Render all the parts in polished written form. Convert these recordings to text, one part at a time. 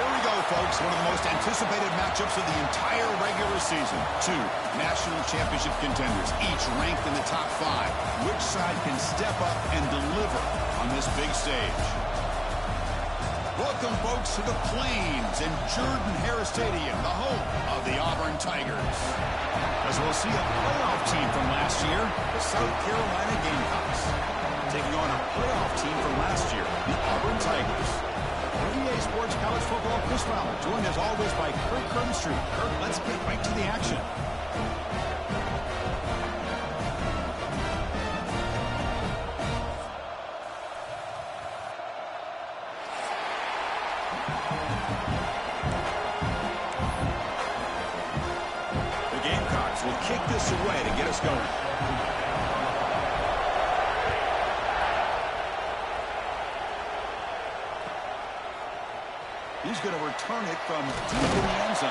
Here we go, folks. One of the most anticipated matchups of the entire regular season. Two national championship contenders, each ranked in the top 5. Which side can step up and deliver on this big stage? Welcome, folks, to the Plains and Jordan-Hare Stadium, the home of the Auburn Tigers. As we'll see a playoff team from last year, the South Carolina Gamecocks, taking on a playoff team from last year, the Auburn Tigers. EA Sports College Football Chris Fowler, joined as always by Kirk Crumbstreet. Kirk, let's get right to the action. The Gamecocks will kick this away to get us going. He's going to return it from deep in the end zone.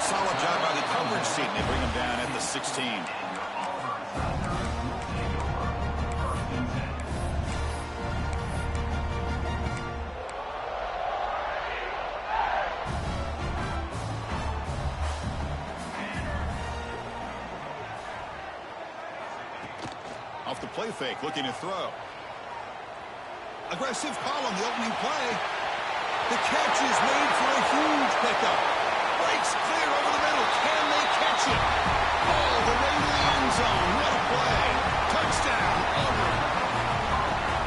Solid job by the coverage team. They bring him down at the 16. Off the play fake, looking to throw. Aggressive call on the opening play. The catch is made for a huge pickup. Breaks clear over the middle. Can they catch it? All the way to the end zone. What a play. Touchdown, Auburn.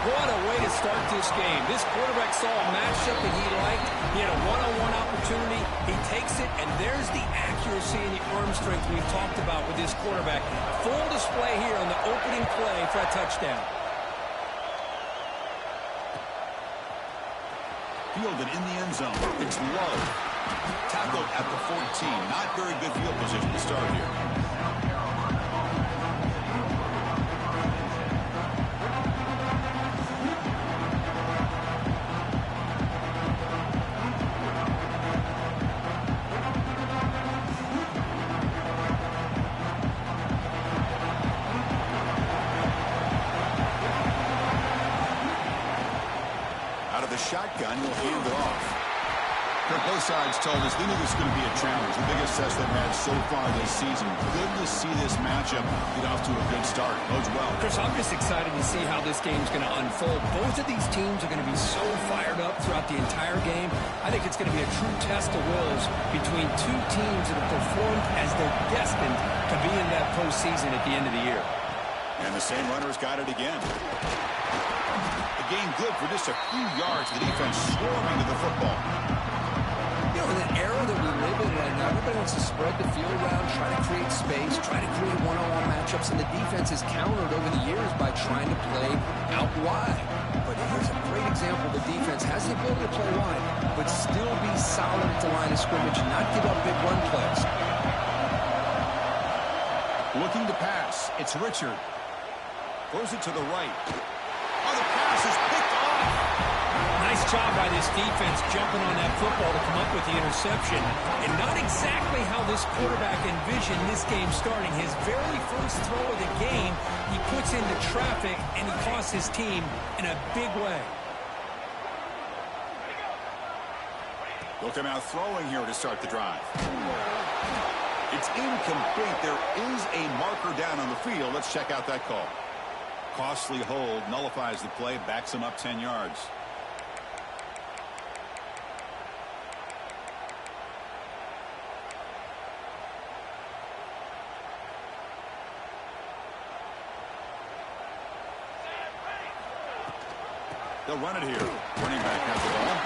What a way to start this game. This quarterback saw a matchup that he liked. He had a one-on-one opportunity. He takes it, and there's the accuracy and the arm strength we've talked about with this quarterback. Full display here on the opening play for a touchdown. Fielded in the end zone. It's low. Tackled at the 14. Not very good field position to start here. Shotgun will hand it off. Both sides told us they knew this was going to be a challenge, the biggest test they've had so far this season. Good to see this matchup get off to a good start. Bodes well. Chris, I'm just excited to see how this game's going to unfold. Both of these teams are going to be so fired up throughout the entire game. I think it's going to be a true test of wills between two teams that have performed as they're destined to be in that postseason at the end of the year. And the same runner's got it again. Gain good for just a few yards. The defense swarming to the football. You know, in an era that we live in right now, everybody wants to spread the field around, try to create space, try to create one-on-one matchups, and the defense has countered over the years by trying to play out wide. But here's a great example. The defense has the ability to play wide, but still be solid at the line of scrimmage and not give up big run plays. Looking to pass. It's Richard. Throws it to the right. Oh, the pass is picked off. Nice job by this defense jumping on that football to come up with the interception. And not exactly how this quarterback envisioned this game starting. His very first throw of the game, he puts into traffic, and he costs his team in a big way. They'll come out throwing here to start the drive. It's incomplete. There is a marker down on the field. Let's check out that call. Costly hold, nullifies the play, backs him up 10 yards. They'll run it here. Running back has the ball.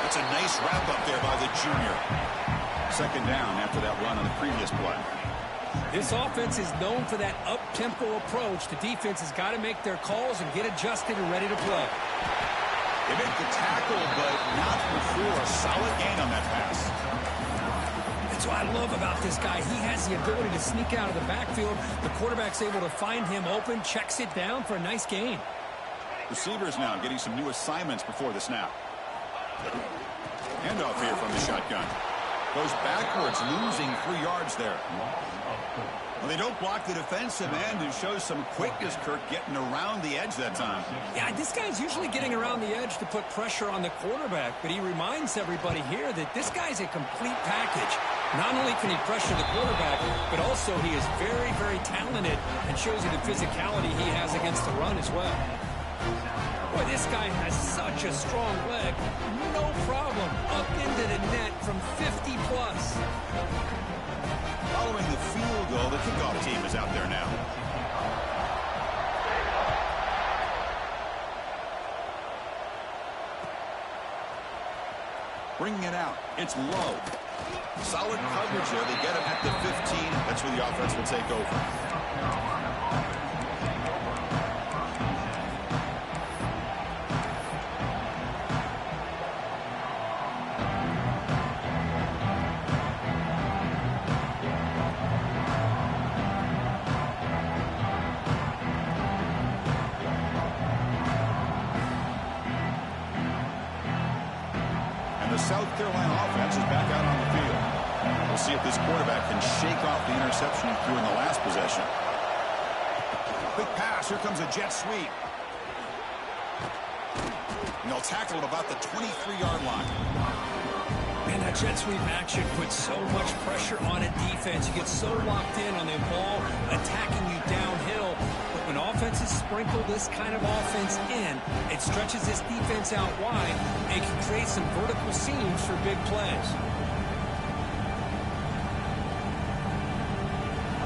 That's a nice wrap up there by the junior. Second down after that run on the previous play. This offense is known for that up-tempo approach. The defense has got to make their calls and get adjusted and ready to play. They make the tackle, but not before a solid gain on that pass. That's what I love about this guy. He has the ability to sneak out of the backfield. The quarterback's able to find him open, checks it down for a nice gain. Receivers now getting some new assignments before the snap. Handoff here from the shotgun. Goes backwards, losing 3 yards there. Well, they don't block the defensive end and shows some quickness, Kirk, getting around the edge that time. Yeah, this guy's usually getting around the edge to put pressure on the quarterback, but he reminds everybody here that this guy's a complete package. Not only can he pressure the quarterback, but also he is very, very talented and shows you the physicality he has against the run as well. Boy, this guy has such a strong leg. No problem. Up into the net from 50 plus. Following the field goal, the kickoff team is out there now. Bringing it out. It's low. Solid coverage there. They get him at the 15. That's where the offense will take over. South Carolina offense is back out on the field. We'll see if this quarterback can shake off the interception he threw in the last possession. Quick pass. Here comes a jet sweep. And they'll tackle him about the 23-yard line. Man, that jet sweep action puts so much pressure on a defense. You get so locked in on the ball attacking you downhill. But when offenses sprinkle this kind of offense in, it stretches this defense out wide and can create some vertical seams for big plays.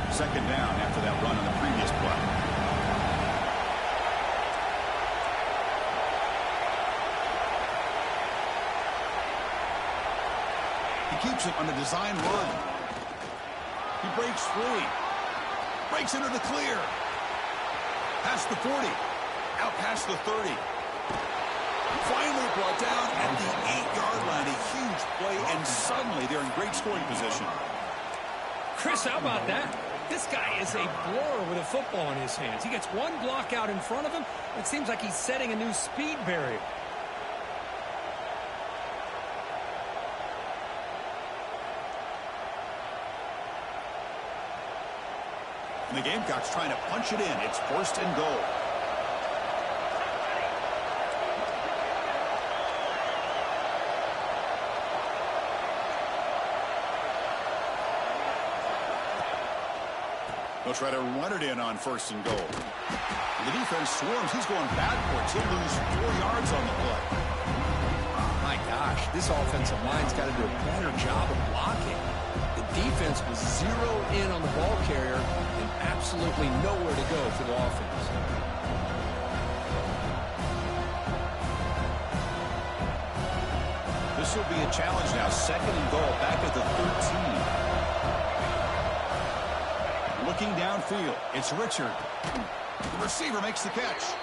Second down after that run on the previous play. Keeps it on a design run. He breaks free. Breaks into the clear. Past the 40. Out past the 30. Finally brought down at the 8-yard line. A huge play, and suddenly they're in great scoring position. Chris, how about that? This guy is a blower with a football in his hands. He gets one block out in front of him. It seems like he's setting a new speed barrier. And the Gamecocks trying to punch it in. It's first and goal. They'll try to run it in on first and goal. The defense swarms. He's going backwards. He'll lose 4 yards on the play. My gosh, this offensive line's got to do a better job of blocking. The defense was zeroed in on the ball carrier and absolutely nowhere to go for the offense. This will be a challenge now. Second and goal back at the 13. Looking downfield, it's Richard. The receiver makes the catch.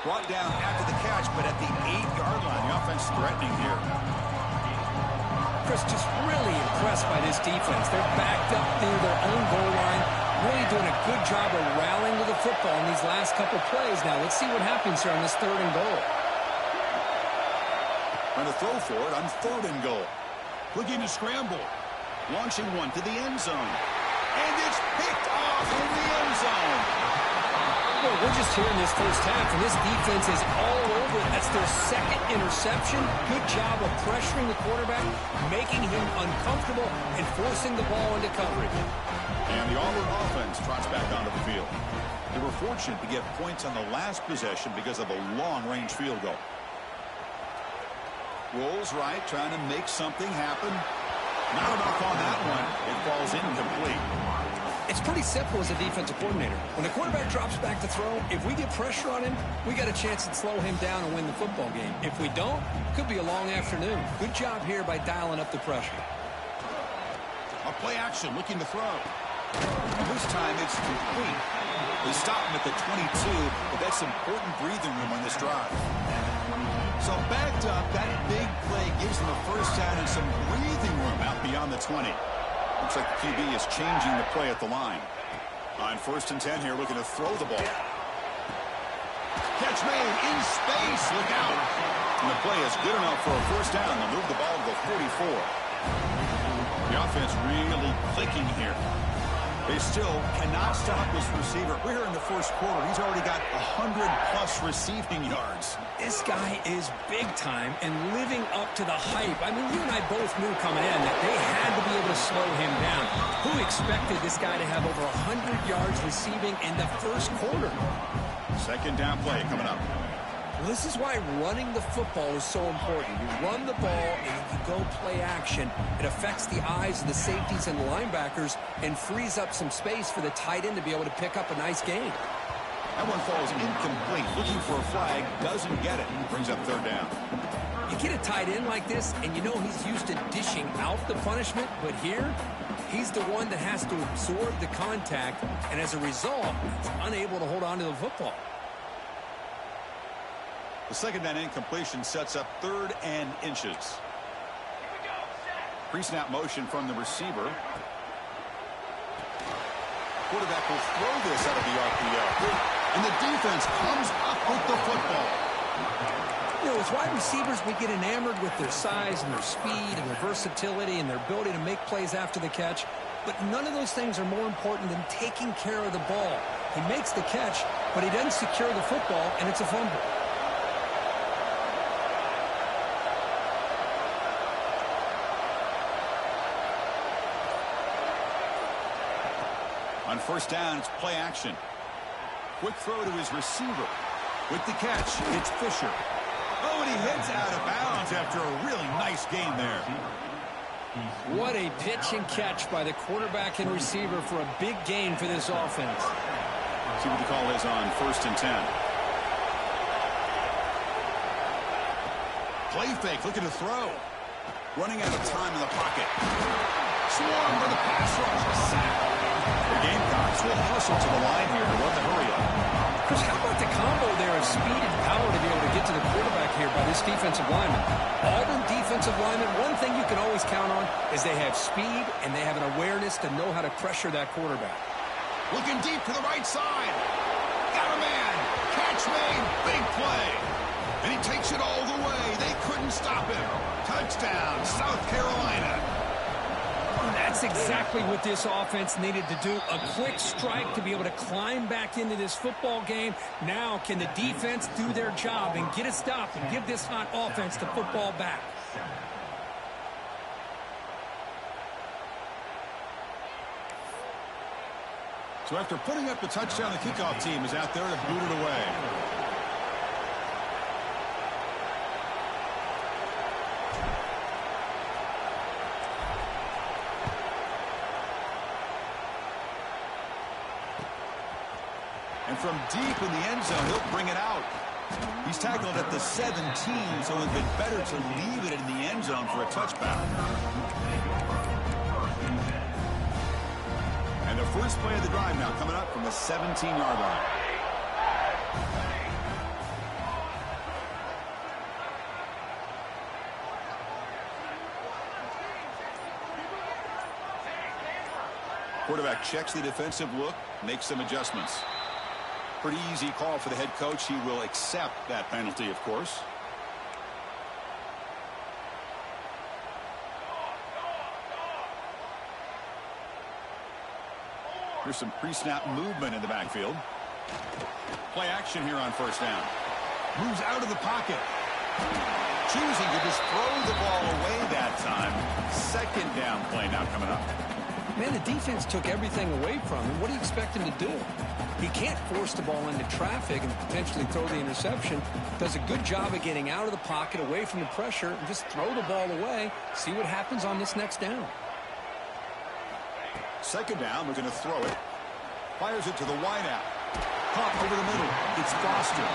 Brought down after the catch, but at the 8-yard line, the offense threatening here. Chris, just really impressed by this defense. They're backed up near their own goal line, really doing a good job of rallying to the football in these last couple plays. Now, let's see what happens here on this third and goal. Trying to throw for it on third and goal. Looking to scramble. Launching one to the end zone. And it's picked off in the end zone. Well, we're just here in this first half, and this defense is all over it. That's their second interception. Good job of pressuring the quarterback, making him uncomfortable, and forcing the ball into coverage. And the Auburn offense trots back onto the field. They were fortunate to get points on the last possession because of a long-range field goal. Rolls right, trying to make something happen. Not enough on that one. It falls incomplete. It's pretty simple as a defensive coordinator. When the quarterback drops back to throw, if we get pressure on him, we got a chance to slow him down and win the football game. If we don't, it could be a long afternoon. Good job here by dialing up the pressure. A play action, looking to throw. And this time it's complete. They stop him at the 22, but that's important breathing room on this drive. So backed up, that big play gives them a first down and some breathing room out beyond the 20. Looks like the QB is changing the play at the line. On first and 10 here, looking to throw the ball. Catch made in space. Look out. And the play is good enough for a first down. They'll move the ball to the 44. offense really clicking here. They still cannot stop this receiver. We're here in the first quarter. He's already got 100-plus receiving yards. This guy is big time and living up to the hype. I mean, you and I both knew coming in that they had to be able to slow him down. Who expected this guy to have over 100 yards receiving in the first quarter? Second down play coming up. Well, this is why running the football is so important. You run the ball and you go play action. It affects the eyes of the safeties and the linebackers and frees up some space for the tight end to be able to pick up a nice gain. That one falls incomplete. Looking for a flag, doesn't get it. Brings up third down. You get a tight end like this, and you know he's used to dishing out the punishment, but here, he's the one that has to absorb the contact, and as a result, he's unable to hold on to the football. The second down incompletion sets up 3rd and inches. Pre-snap motion from the receiver. Quarterback will throw this out of the RPO. And the defense comes up with the football. You know, as wide receivers, we get enamored with their size and their speed and their versatility and their ability to make plays after the catch. But none of those things are more important than taking care of the ball. He makes the catch, but he doesn't secure the football, and it's a fumble. On first down, it's play action. Quick throw to his receiver. With the catch, it's Fisher. Oh, and he heads out of bounds after a really nice gain there. What a pitch and catch by the quarterback and receiver for a big gain for this offense. See what the call is on 1st and 10. Play fake, looking to throw. Running out of time in the pocket. Swarm for the pass rush. A sack. The Gamecocks will hustle to the line here to run the hurry up. Chris, how about the combo there of speed and power to be able to get to the quarterback here by this defensive lineman? Auburn defensive lineman, one thing you can always count on is they have speed and they have an awareness to know how to pressure that quarterback. Looking deep to the right side. Got a man. Catch made. Big play. And he takes it all the way. They couldn't stop him. Touchdown, South Carolina. That's exactly what this offense needed to do. A quick strike to be able to climb back into this football game. Now can the defense do their job and get a stop and give this hot offense the football back? So after putting up the touchdown, the kickoff team is out there to boot it away. And from deep in the end zone, he'll bring it out. He's tackled at the 17, so it would have been better to leave it in the end zone for a touchback. And the first play of the drive now coming up from the 17-yard line. Quarterback checks the defensive look, makes some adjustments. Pretty easy call for the head coach. He will accept that penalty, of course. Here's some pre-snap movement in the backfield. Play action here on first down. Moves out of the pocket. Choosing to just throw the ball away that time. Second down play now coming up. Man, the defense took everything away from him. What do you expect him to do? He can't force the ball into traffic and potentially throw the interception. Does a good job of getting out of the pocket, away from the pressure, and just throw the ball away. See what happens on this next down. Second down, we're going to throw it. Fires it to the wideout. Pump over the middle. It's Foster.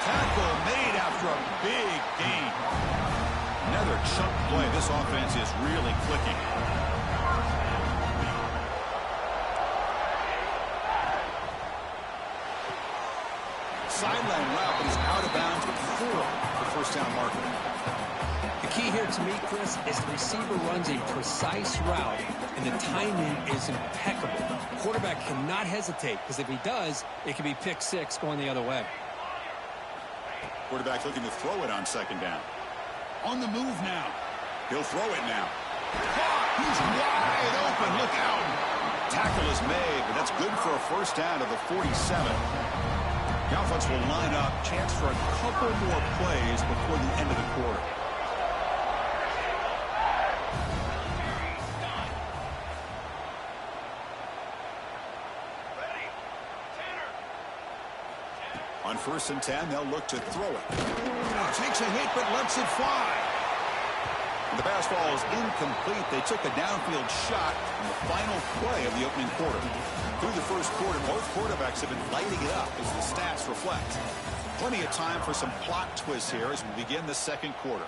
Tackle made after a big gain. Another chunk play. This offense is really clicking. Sideline route, but he's out of bounds before the first down marker. The key here to me, Chris, is the receiver runs a precise route, and the timing is impeccable. Quarterback cannot hesitate, because if he does, it could be pick six going the other way. Quarterback looking to throw it on second down. On the move now. He'll throw it now. Caught! He's wide open. Look out. Tackle is made, but that's good for a first down to the 47. The offense will line up. Chance for a couple more plays before the end of the quarter. On 1st and 10, they'll look to throw it. Takes a hit, but lets it fly. The pass ball is incomplete. They took a downfield shot on the final play of the opening quarter. Through the first quarter, both quarterbacks have been lighting it up as the stats reflect. Plenty of time for some plot twists here as we begin the second quarter.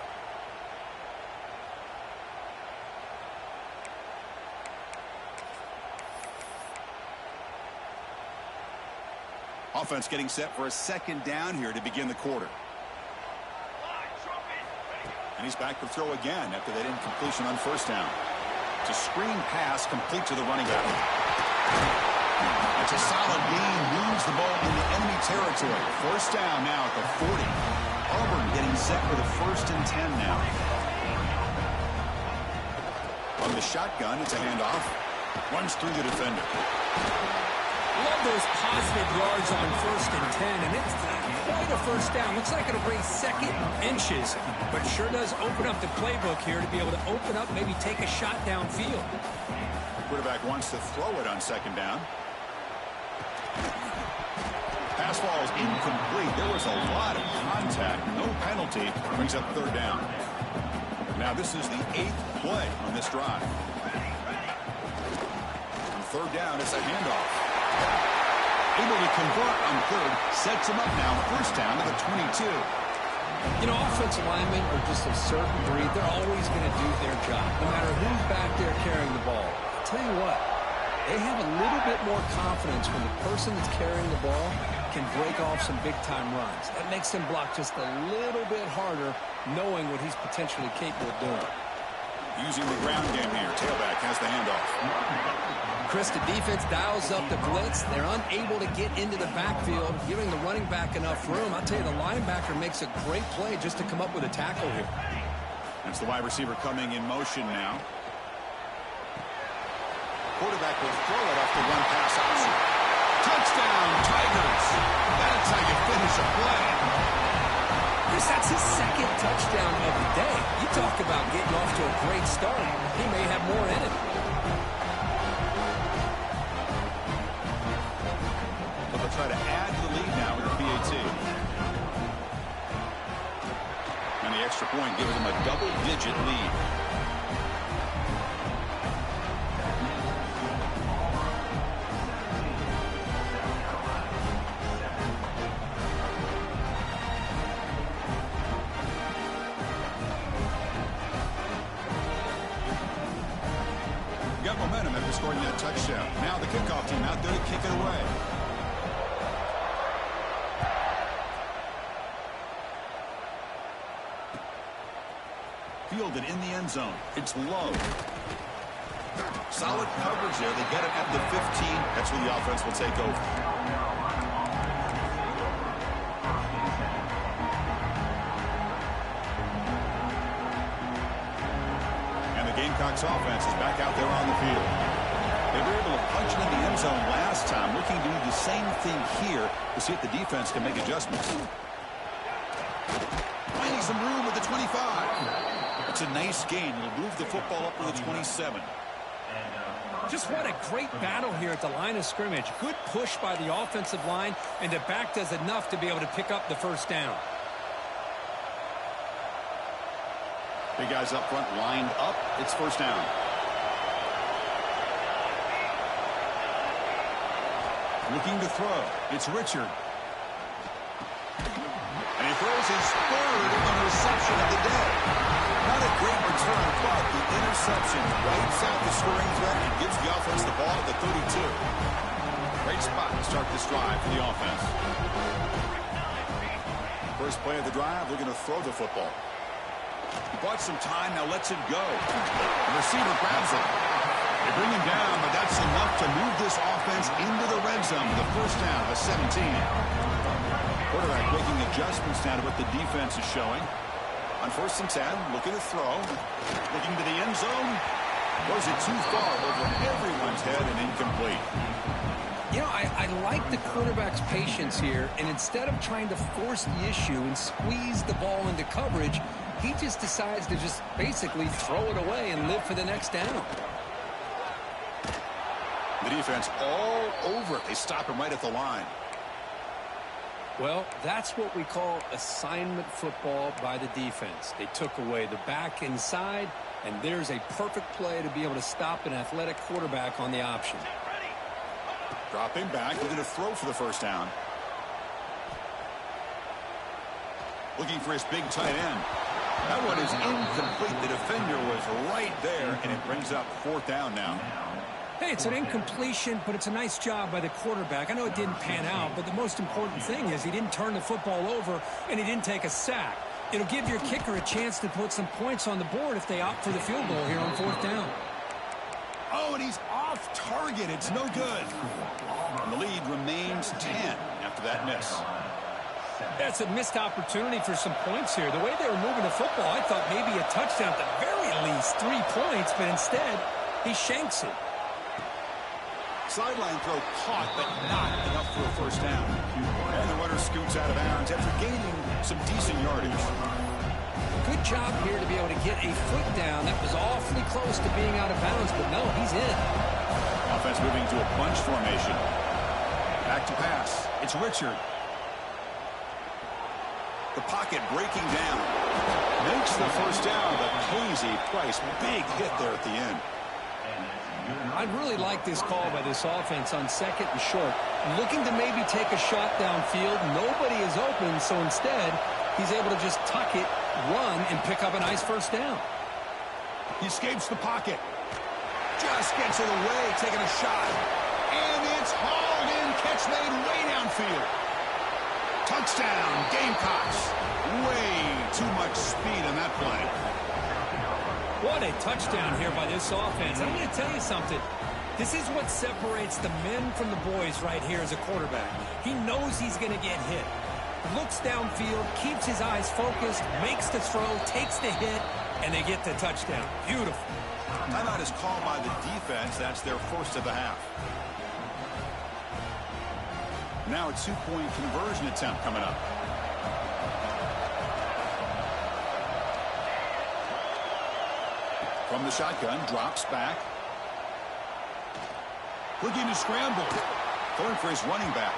Offense getting set for a second down here to begin the quarter. And he's back to throw again after that incompletion on first down. It's a screen pass complete to the running back. That's a solid gain. Moves the ball into enemy territory. First down now at the 40. Auburn getting set for the 1st and 10 now. On the shotgun, it's a handoff. Runs through the defender. Love those positive yards on 1st and 10, and it's quite a first down. Looks like it'll bring second inches, but sure does open up the playbook here to be able to open up, maybe take a shot downfield. Quarterback wants to throw it on second down. Pass ball is incomplete. There was a lot of contact. No penalty. Brings up 3rd down. Now this is the 8th play on this drive. On 3rd down, it's a handoff. Able to convert on 3rd. Sets him up now. First down to the 22. You know, offensive linemen are just a certain breed. They're always going to do their job, no matter who's back there carrying the ball. I'll tell you what, they have a little bit more confidence when the person that's carrying the ball can break off some big-time runs. That makes them block just a little bit harder, knowing what he's potentially capable of doing. Using the ground game here. Tailback has the handoff. Chris, the defense dials up the blitz. They're unable to get into the backfield, giving the running back enough room. I'll tell you, the linebacker makes a great play just to come up with a tackle here. That's the wide receiver coming in motion now. Quarterback will throw it off the run-pass option. Touchdown, Tigers! That's how you finish a play. Chris, that's his second touchdown of the day. You talk about getting off to a great start. He may have more in it. They'll try to add to the lead now with the PAT. And the extra point gives them a double-digit lead. Got momentum after scoring that touchdown. Now the kickoff team out there to kick it away. Fielded in the end zone. It's low. Solid coverage there. They get it at the 15. That's where the offense will take over. And the Gamecocks offense is back out there on the field. They were able to punch it in the end zone last time, looking to do the same thing here to see if the defense can make adjustments. Finding some room at the 25. It's a nice gain. It'll move the football up to the 27. Just what a great battle here at the line of scrimmage. Good push by the offensive line, and the back does enough to be able to pick up the first down. Big guys up front lined up. It's first down. Looking to throw. It's Richard. And he throws his 3rd interception of the day. Not a great return, but the interception wipes out the scoring threat and gives the offense the ball at the 32. Great spot to start this drive for the offense. First play of the drive, looking to throw the football. He bought some time, now lets it go. The receiver grabs it. They bring him down, but that's enough to move this offense into the red zone with the first down of the 17. Quarterback making adjustments now to what the defense is showing. On 1st and 10, looking to throw. Looking to the end zone. Goes it too far over everyone's head and incomplete. You know, I like the quarterback's patience here, and instead of trying to force the issue and squeeze the ball into coverage, he just decides to just basically throw it away and live for the next down. The defense all over it. They stop him right at the line. Well, that's what we call assignment football by the defense. They took away the back inside, and there's a perfect play to be able to stop an athletic quarterback on the option. Dropping back, he's going to throw for the first down. Looking for his big tight end. That one is incomplete. The defender was right there, and it brings up fourth down now. Hey, it's an incompletion, but it's a nice job by the quarterback. I know it didn't pan out, but the most important thing is he didn't turn the football over, and he didn't take a sack. It'll give your kicker a chance to put some points on the board if they opt for the field goal here on fourth down. Oh, and he's off target. It's no good. And the lead remains 10 after that miss. That's a missed opportunity for some points here. The way they were moving the football, I thought maybe a touchdown at the very least, 3 points, but instead he shanks it. Sideline throw caught, but not enough for a first down. And the runner scoots out of bounds after gaining some decent yardage. Good job here to be able to get a foot down. That was awfully close to being out of bounds, but no, he's in. Offense moving to a bunch formation. Back to pass. It's Richard. The pocket breaking down. Makes the first down, but pays a price. Big hit there at the end. I'd really like this call by this offense on second and short. Looking to maybe take a shot downfield. Nobody is open, so instead, he's able to just tuck it, run, and pick up a nice first down. He escapes the pocket. Just gets it away, taking a shot. And it's hauled in. Catch made way downfield. Touchdown, Gamecocks. Way too much speed on that play. What a touchdown here by this offense. I'm going to tell you something. This is what separates the men from the boys right here as a quarterback. He knows he's going to get hit. Looks downfield, keeps his eyes focused, makes the throw, takes the hit, and they get the touchdown. Beautiful. Timeout is called by the defense. That's their first of the half. Now a 2-point conversion attempt coming up. From the shotgun, drops back. Looking to scramble. Going for his running back.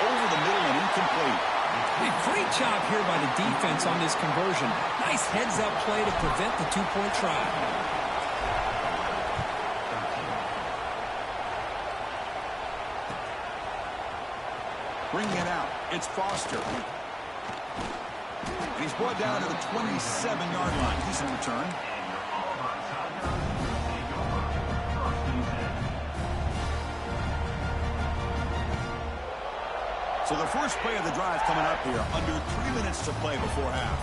Over the middle and incomplete. A great job here by the defense on this conversion. Nice heads-up play to prevent the 2-point try. Bringing it out. It's Foster. And he's brought down to the 27-yard line. Decent return. So the first play of the drive coming up here. Under 3 minutes to play before half.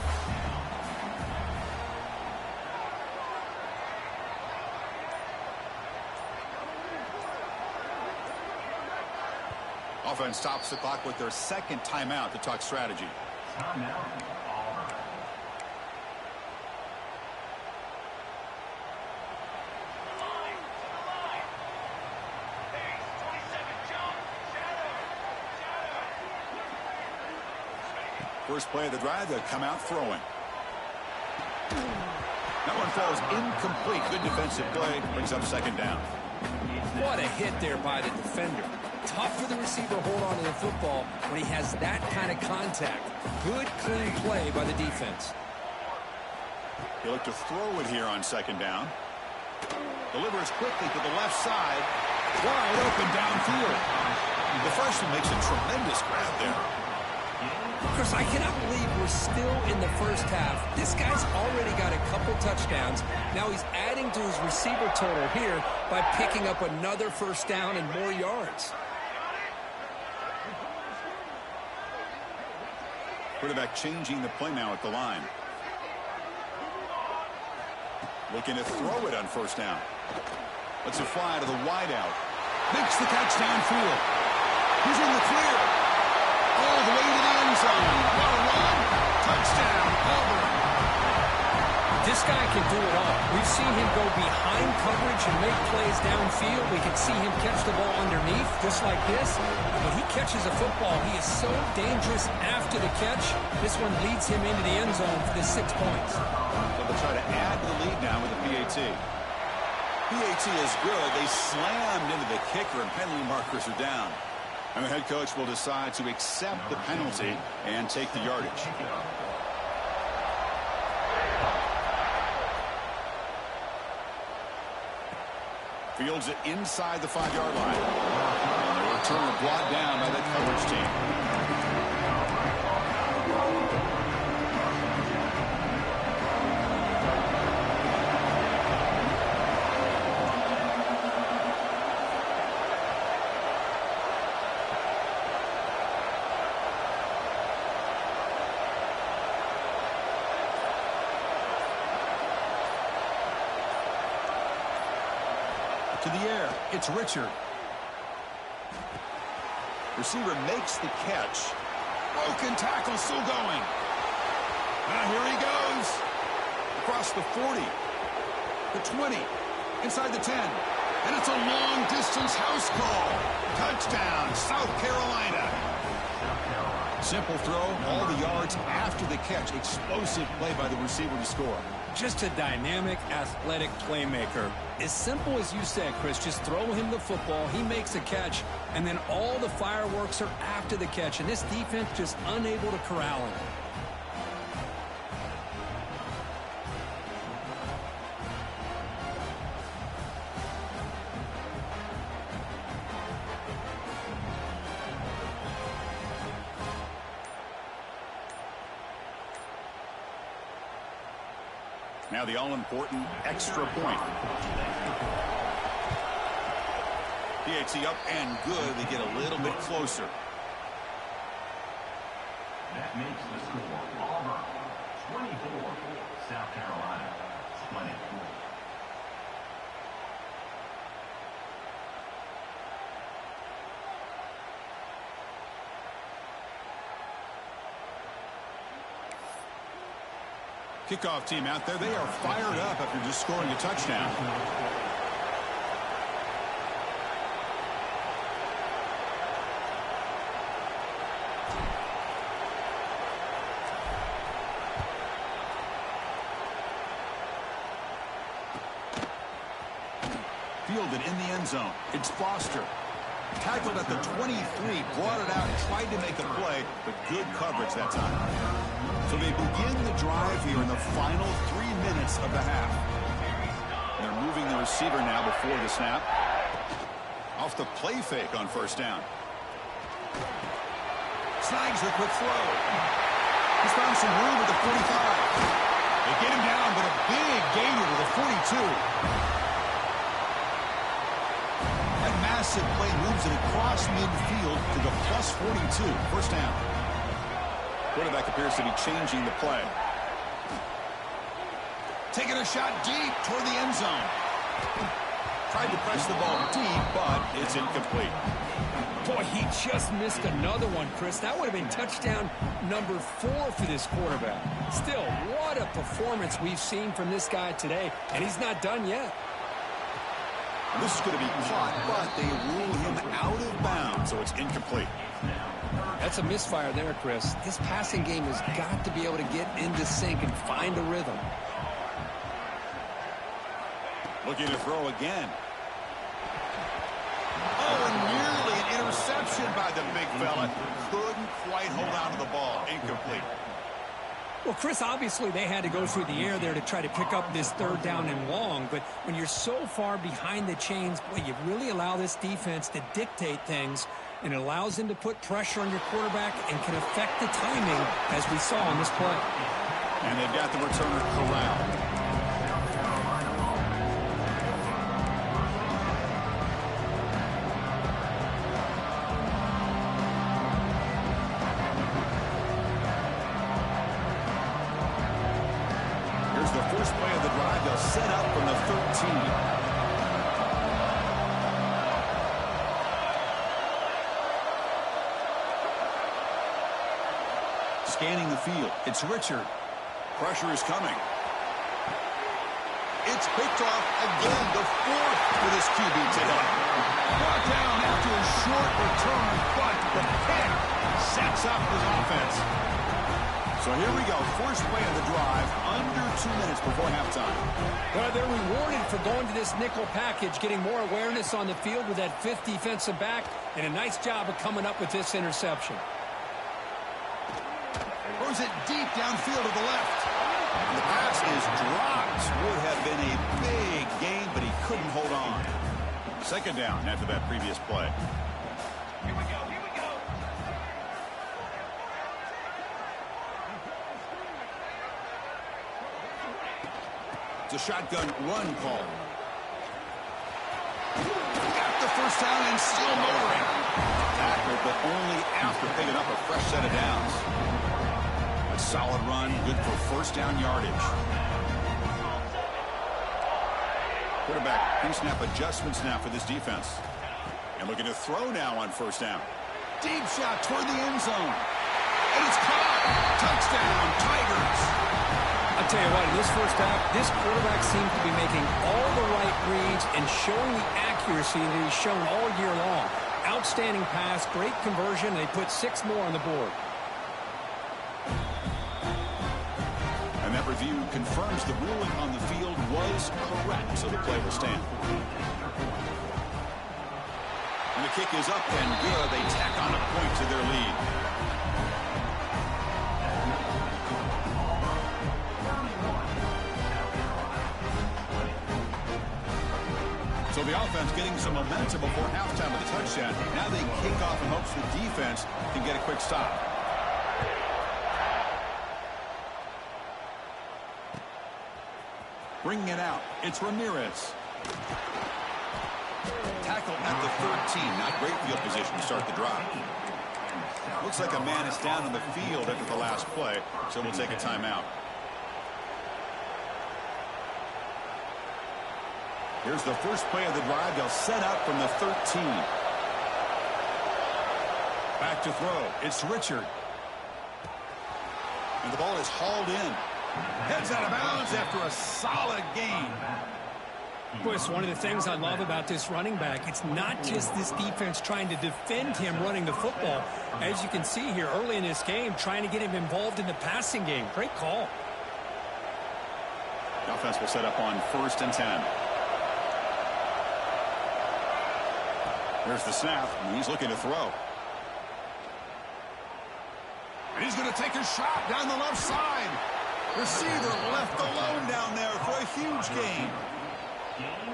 Offense stops the clock with their second timeout to talk strategy. First play of the drive, they'll come out throwing. That one falls incomplete. Good defensive play. Brings up second down. What a hit there by the defender. Tough for the receiver to hold on to the football when he has that kind of contact. Good, clean play by the defense. He'll look to throw it here on second down. Delivers quickly to the left side. Wide open downfield. The freshman makes a tremendous grab there. Chris, I cannot believe we're still in the first half. This guy's already got a couple touchdowns. Now he's adding to his receiver total here by picking up another first down and more yards. Quarterback changing the play now at the line. Looking to throw it on first down. Lets it fly to the wideout. Makes the catch downfield. He's in the clear. All the way to the end zone. What a run. Touchdown, Auburn. This guy can do it all. We've seen him go behind coverage and make plays downfield. We can see him catch the ball underneath, just like this. When he catches a football, he is so dangerous after the catch. This one leads him into the end zone for the 6 points. So they'll try to add to the lead now with the PAT. PAT is good. They slammed into the kicker, and penalty markers are down. And the head coach will decide to accept the penalty and take the yardage. Fields it inside the 5-yard line. And the return brought down by the coverage team. To the air, it's Richard. Receiver makes the catch. Broken tackle, still going. Here he goes. Across the 40, the 20, inside the 10. And it's a long-distance house call. Touchdown, South Carolina. Simple throw, all the yards after the catch. Explosive play by the receiver to score. Just a dynamic, athletic playmaker. As simple as you said, Chris, just throw him the football, he makes a catch, and then all the fireworks are after the catch, and this defense just unable to corral him. Now the all-important extra point. PAT up and good. They get a little bit closer. That makes the score Auburn 24, South Carolina 24. Kickoff team out there. They are fired up after just scoring a touchdown. Fielded in the end zone. It's Foster. Tackled at the 23, brought it out, tried to make a play, but good coverage that time. So they begin the drive here in the final 3 minutes of the half. They're moving the receiver now before the snap. Off the play fake on first down. Snags the quick throw. He's found some room at the 45. They get him down, but a big gainer to the 42. That massive play moves it across midfield to the plus 42. First down. Quarterback appears to be changing the play. Taking a shot deep toward the end zone. Tried to press the ball deep, but it's incomplete. Boy, he just missed another one, Chris. That would have been touchdown number 4 for this quarterback. Still, what a performance we've seen from this guy today, and he's not done yet. This is going to be caught, but they rule him out of bounds, so it's incomplete. That's a misfire there, Chris. This passing game has got to be able to get into sync and find a rhythm. Looking to throw again. Oh, and nearly an interception by the big fella. Couldn't quite hold on to the ball. Incomplete. Well, Chris, obviously they had to go through the air there to try to pick up this third down and long, but when you're so far behind the chains, boy, you really allow this defense to dictate things, and it allows them to put pressure on your quarterback and can affect the timing, as we saw on this play. And they've got the returner corralled. Here's the first play of the drive. They'll set up from the 13. Scanning the field. It's Richard. Pressure is coming. It's picked off again, the fourth for this QB today. Brought down after a short return, but the pick sets up his offense. So here we go, first play of the drive, under 2 minutes before halftime. Well, they're rewarded for going to this nickel package, getting more awareness on the field with that fifth defensive back, and a nice job of coming up with this interception. Throws it deep downfield to the left. The pass is dropped. Would have been a big gain, but he couldn't hold on. Second down after that previous play. Here we go, here we go. It's a shotgun run call. Got the first down and still motoring. Tackle, but only after picking up a fresh set of downs. A solid run, good for first down yardage. Quarterback pre-snap adjustments now for this defense. And looking to throw now on first down. Deep shot toward the end zone. And it's caught. Touchdown, Tigers. I'll tell you what, in this first half, this quarterback seems to be making all the right reads and showing the accuracy that he's shown all year long. Outstanding pass, great conversion. They put 6 more on the board. And that review confirms the ruling on the field was correct, so the play will stand. And the kick is up and good. They tack on a point to their lead. So the offense getting some momentum before halftime with a touchdown. Now they kick off in hopes the defense can get a quick stop. Bringing it out, it's Ramirez. Tackle at the 13. Not great field position to start the drive. Looks like a man is down on the field after the last play, so we'll take a timeout. Here's the first play of the drive. They'll set up from the 13. Back to throw. It's Richard. And the ball is hauled in. Heads out of bounds after a solid gain. Boy, it's one of the things I love about this running back. It's not just this defense trying to defend him running the football. As you can see here early in this game, trying to get him involved in the passing game. Great call. The offense will set up on 1st and 10. There's the snap, and he's looking to throw. And he's going to take a shot down the left side. Receiver left alone down there for a huge gain.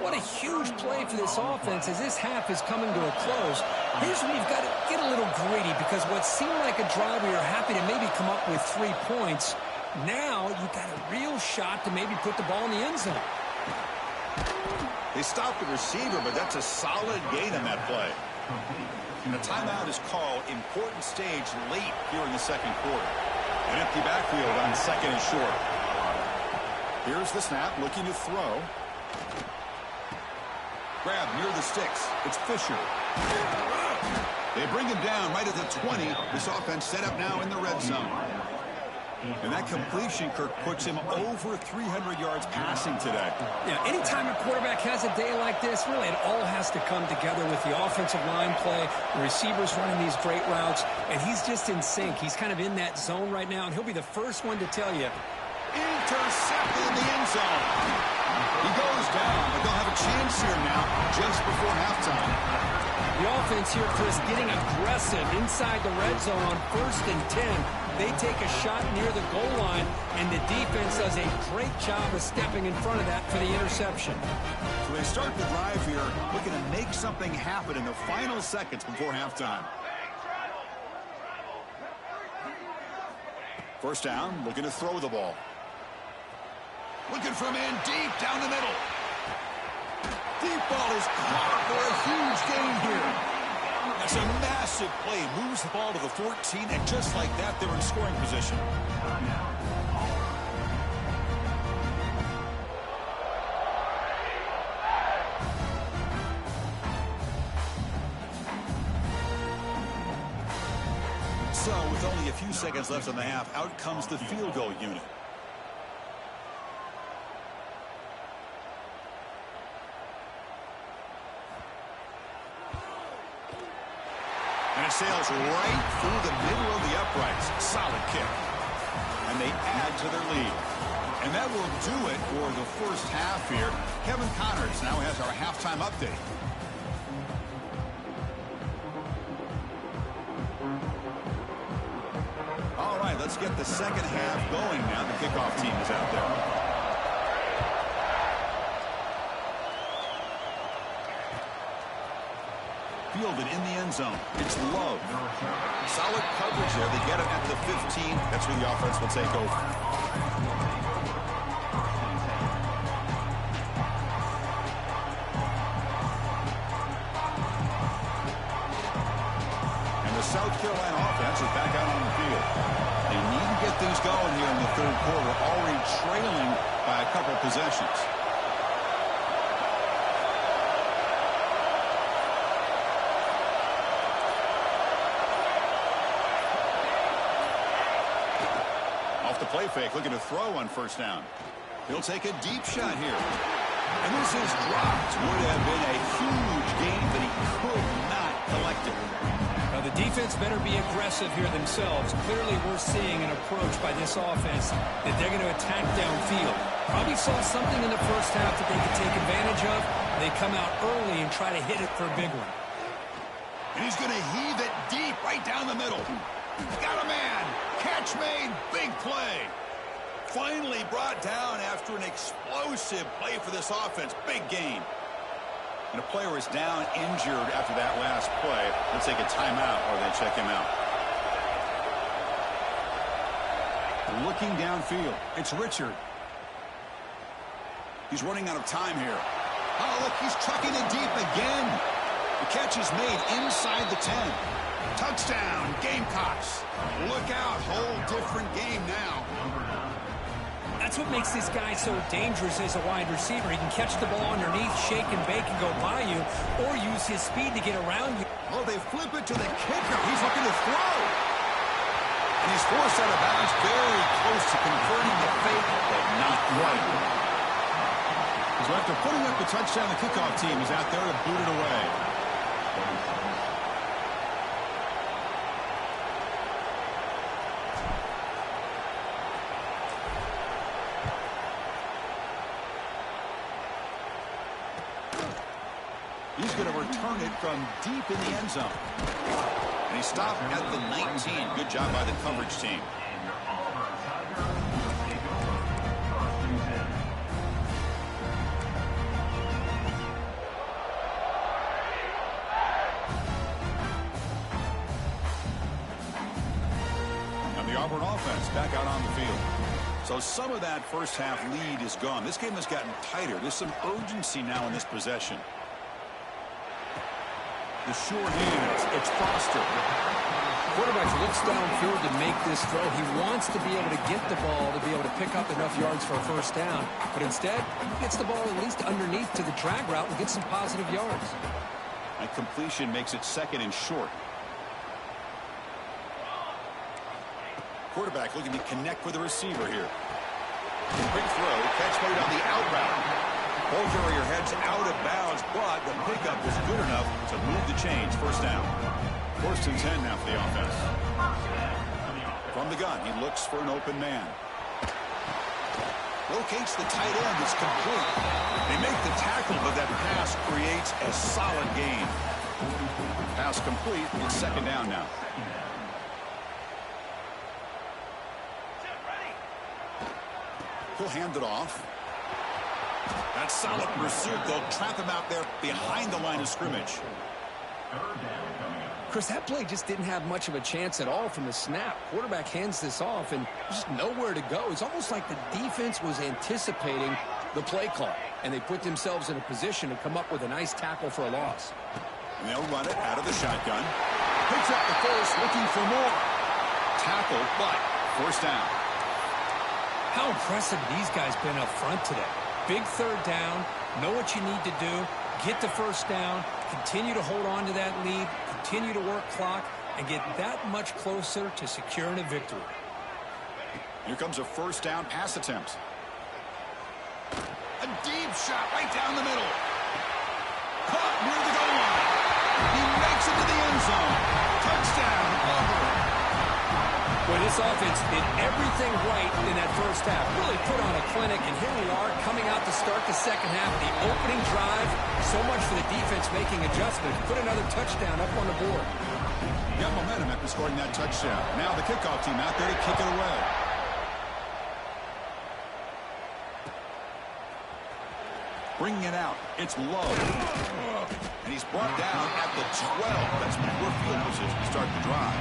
What a huge play for this offense as this half is coming to a close. Here's where you've got to get a little greedy because what seemed like a drive where you're happy to maybe come up with 3 points, now you've got a real shot to maybe put the ball in the end zone. They stopped the receiver, but that's a solid gain on that play. And the timeout is called. Important stage late here in the second quarter. An empty backfield on 2nd and short. Here's the snap, looking to throw. Grab near the sticks. It's Fisher. They bring him down right at the 20. This offense set up now in the red zone. And that completion, Kirk, puts him over 300 yards passing today. Yeah, anytime a quarterback has a day like this, really it all has to come together with the offensive line play, the receivers running these great routes, and he's just in sync. He's kind of in that zone right now, and he'll be the first one to tell you. Intercepted in the end zone. He goes down, but they'll have a chance here now just before halftime. The offense here, Chris, getting aggressive inside the red zone on 1st and 10. They take a shot near the goal line, and the defense does a great job of stepping in front of that for the interception. So they start the drive here, looking to make something happen in the final seconds before halftime. First down, looking to throw the ball. Looking for a man deep down the middle. Deep ball is caught for a huge gain here. That's a massive play. Moves the ball to the 14, and just like that, they're in scoring position. So, with only a few seconds left in the half, out comes the field goal unit. And it sails right through the middle of the uprights. Solid kick. And they add to their lead. And that will do it for the first half here. Kevin Connors now has our halftime update. All right, let's get the second half going now. The kickoff team is out there. Fielded in the end zone. It's Love. Solid coverage there. They get him at the 15. That's where the offense will take over. And the South Carolina offense is back out on the field. They need to get things going here in the third quarter, already trailing by a couple possessions. The play fake, looking to throw on first down. He'll take a deep shot here. And this is dropped. Would have been a huge gain, but he could not collect it. Now the defense better be aggressive here themselves. Clearly we're seeing an approach by this offense that they're going to attack downfield. Probably saw something in the first half that they could take advantage of. They come out early and try to hit it for a big one. And he's going to heave it deep right down the middle. He's got a man. Catch made. Big play. Finally brought down after an explosive play for this offense. Big gain. And a player is down injured after that last play. They'll take a timeout or they check him out. Looking downfield. It's Richard. He's running out of time here. Oh, look, he's trucking it deep again. The catch is made inside the 10. Touchdown, Gamecocks. Look out, whole different game now. That's what makes this guy so dangerous as a wide receiver. He can catch the ball underneath, shake and bake and go by you, or use his speed to get around you. Oh, they flip it to the kicker. He's looking to throw. And he's forced out of bounds, very close to converting the fake, but not quite. So after putting up the touchdown, the kickoff team is out there to boot it away. He's going to return it from deep in the end zone. And he stopped at the 19. Good job by the coverage team. And the Auburn offense back out on the field. So some of that first half lead is gone. This game has gotten tighter. There's some urgency now in this possession. The short hands, it's Foster. Quarterback looks downfield to make this throw. He wants to be able to get the ball to be able to pick up enough yards for a first down. But instead, he gets the ball at least underneath to the drag route and gets some positive yards. And completion makes it second and short. Quarterback looking to connect with the receiver here. Quick throw, catch made on the out route. Ball carrier heads out of bounds, but the pickup was good enough to move the chains. First down. First and 10 now for the offense. From the gun, he looks for an open man. Locates the tight end. It's complete. They make the tackle, but that pass creates a solid gain. Pass complete. It's second down now. He'll hand it off. That solid pursuit, they'll trap him out there behind the line of scrimmage. Chris, that play just didn't have much of a chance at all from the snap. Quarterback hands this off, and there's just nowhere to go. It's almost like the defense was anticipating the play call, and they put themselves in a position to come up with a nice tackle for a loss. And they'll run it out of the shotgun. Picks up the first, looking for more. Tackle, but first down. How impressive these guys been up front today. Big third down, know what you need to do, get the first down, continue to hold on to that lead, continue to work clock, and get that much closer to securing a victory. Here comes a first down pass attempt. A deep shot right down the middle. Caught near the goal line. He makes it to the end zone. This offense did everything right in that first half. Really put on a clinic, and here we are coming out to start the second half. The opening drive, so much for the defense making adjustments. Put another touchdown up on the board. Got momentum after scoring that touchdown. Now the kickoff team out there to kick it away. Bringing it out. It's low. And he's brought down at the 12. That's poor field position to start the drive.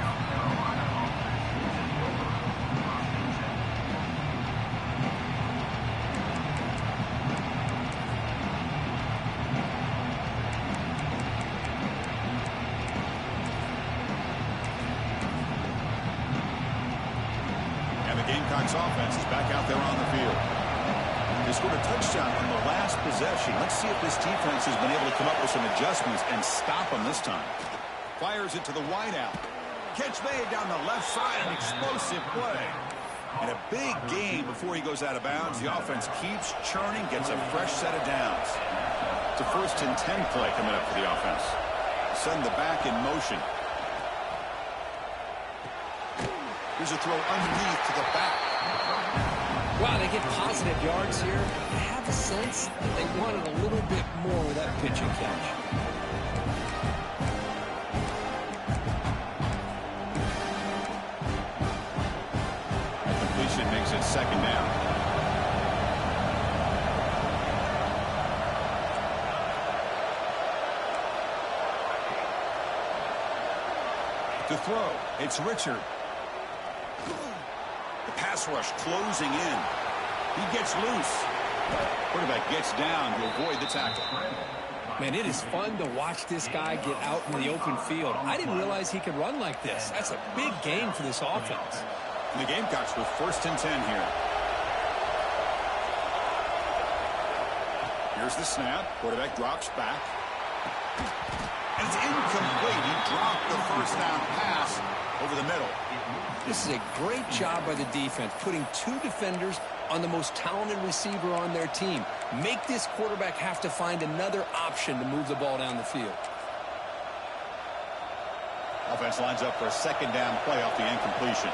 And the Gamecocks offense is back out there on the field. They scored a touchdown on the last possession. Let's see if this defense has been able to come up with some adjustments and stop them this time. Fires it to the wideout. Catch made down the left side, an explosive play. In a big game before he goes out of bounds, the offense keeps churning, gets a fresh set of downs. It's a 1st and 10 play coming up for the offense. Send the back in motion. Here's a throw underneath to the back. Wow, they get positive yards here. I have a sense that they wanted a little bit more with that pitch and catch. Completion makes it 2nd down. To throw, it's Richard. The pass rush closing in. He gets loose. Quarterback gets down to avoid the tackle. Man, it is fun to watch this guy get out in the open field. I didn't realize he could run like this. That's a big game for this offense. And the Gamecocks with 1st and 10 here. Here's the snap. Quarterback drops back. And it's incomplete. He dropped the 1st down pass over the middle. This is a great job by the defense, putting 2 defenders on the most talented receiver on their team. Make this quarterback have to find another option to move the ball down the field. Offense lines up for a 2nd down play off the incompletion.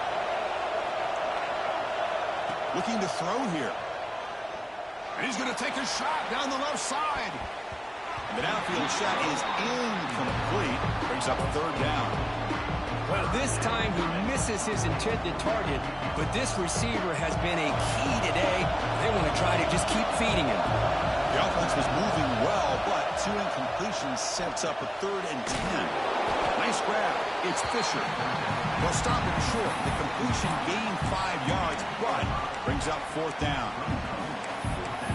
Looking to throw here. And he's going to take a shot down the left side. And the downfield shot is incomplete. Brings up a 3rd down. Well, this time he misses his intended target, but this receiver has been a key today. They want to try to just keep feeding him. The offense was moving well, but 2 incompletions sets up a 3rd and 10. Nice grab. It's Fisher. They'll stop him short. The completion gained 5 yards, but brings up 4th down.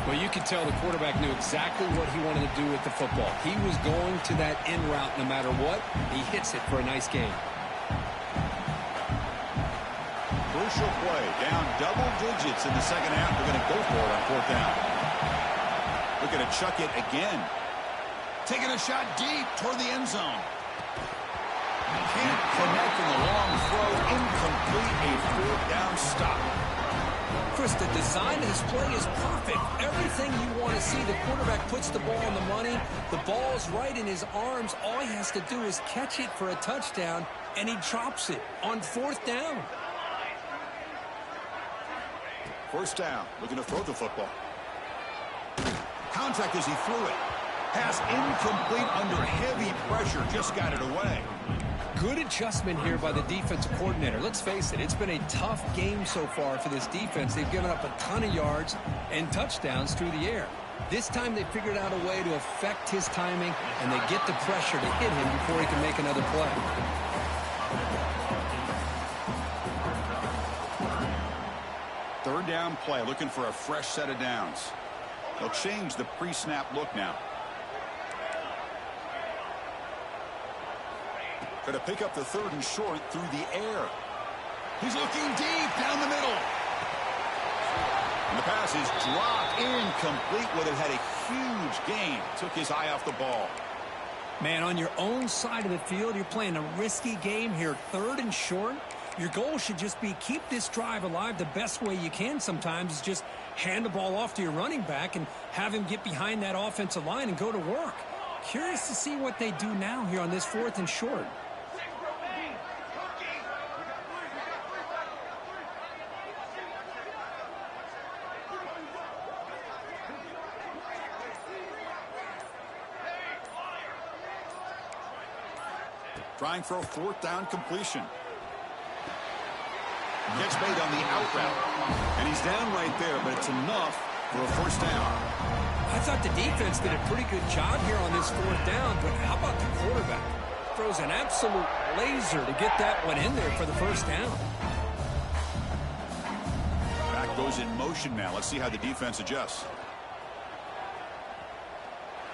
Well, you could tell the quarterback knew exactly what he wanted to do with the football. He was going to that in route no matter what. He hits it for a nice gain. Crucial play. Down double digits in the 2nd half. They're going to go for it on 4th down. Looking to chuck it again. Taking a shot deep toward the end zone. Can't connect in the long throw. Incomplete. A 4th down stop. Chris, the design of this play is perfect. Everything you want to see. The quarterback puts the ball on the money. The ball's right in his arms. All he has to do is catch it for a touchdown, and he drops it on 4th down. 1st down. Looking to throw the football. Contact as he threw it. Pass incomplete under heavy pressure. Just got it away. Good adjustment here by the defensive coordinator. Let's face it, it's been a tough game so far for this defense. They've given up a ton of yards and touchdowns through the air. This time they figured out a way to affect his timing, and they get the pressure to hit him before he can make another play. Third down play, looking for a fresh set of downs. They'll change the pre-snap look now. Going to pick up the 3rd and short through the air. He's looking deep down the middle. And the pass is dropped incomplete. Would have had a huge gain. Took his eye off the ball. Man, on your own side of the field, you're playing a risky game here. 3rd and short. Your goal should just be keep this drive alive the best way you can sometimes is just hand the ball off to your running back and have him get behind that offensive line and go to work. Curious to see what they do now here on this 4th and short. trying for a fourth down completion. Gets made on the out route. And he's down right there, but it's enough for a first down. I thought the defense did a pretty good job here on this fourth down, but how about the quarterback? Throws an absolute laser to get that one in there for the first down. Back goes in motion now. Let's see how the defense adjusts.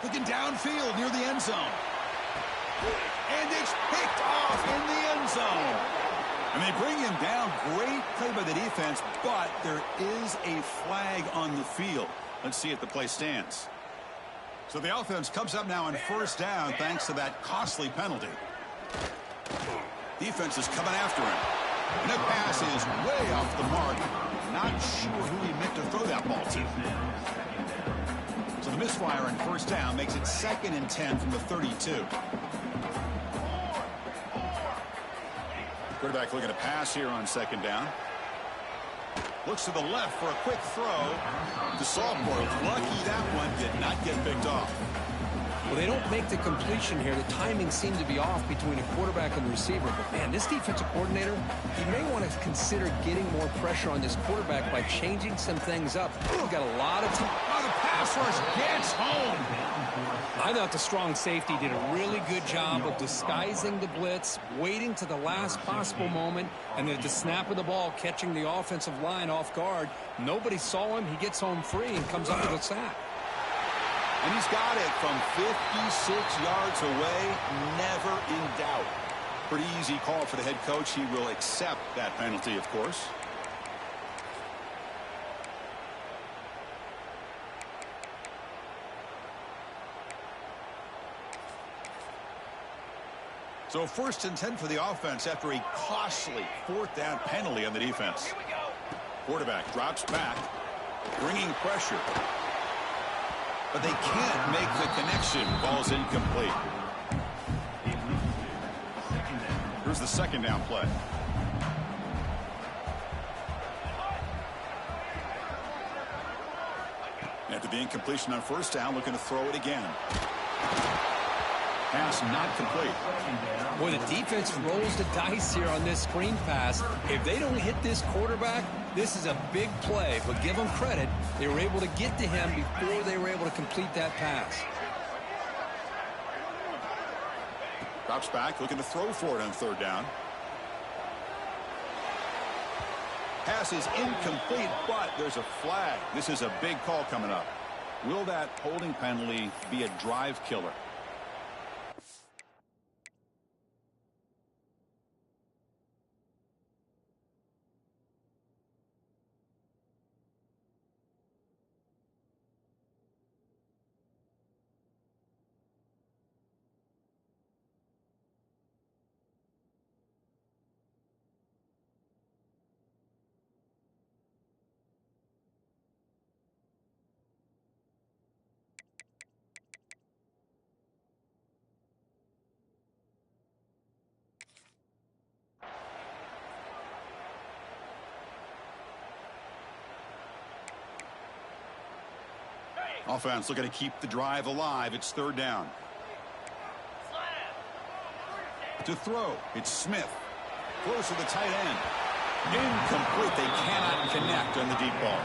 Looking downfield near the end zone. And it's picked off in the end zone. And they bring him down. Great play by the defense, but there is a flag on the field. Let's see if the play stands. So the offense comes up now on first down thanks to that costly penalty. Defense is coming after him. And the pass is way off the mark. Not sure who he meant to throw that ball to. So the misfire on first down makes it 2nd and 10 from the 32. Quarterback looking to pass here on 2nd down. Looks to the left for a quick throw to sophomore. Lucky that one did not get picked off. Well, they don't make the completion here. The timing seemed to be off between a quarterback and the receiver. But, man, this defensive coordinator, he may want to consider getting more pressure on this quarterback by changing some things up. He's got a lot of time. Oh, the pass rush gets home. I thought the strong safety did a really good job of disguising the blitz, waiting to the last possible moment, and then at the snap of the ball, catching the offensive line off guard. Nobody saw him. He gets home free and comes up with a sack. And he's got it from 56 yards away, never in doubt. Pretty easy call for the head coach. He will accept that penalty, of course. So 1st and 10 for the offense after a costly 4th down penalty on the defense. Quarterback drops back, bringing pressure. But they can't make the connection. Ball's incomplete. Here's the 2nd down play. After the incompletion on first down, looking to throw it again. Pass not complete. Boy, the defense rolls the dice here on this screen pass. If they don't hit this quarterback, this is a big play. But give them credit. They were able to get to him before they were able to complete that pass. Drops back, looking to throw for it on 3rd down. Pass is incomplete, but there's a flag. This is a big call coming up. Will that holding penalty be a drive killer? Offense looking to keep the drive alive. It's 3rd down. To throw, it's Smith. Close to the tight end. Incomplete. They cannot connect on the deep ball.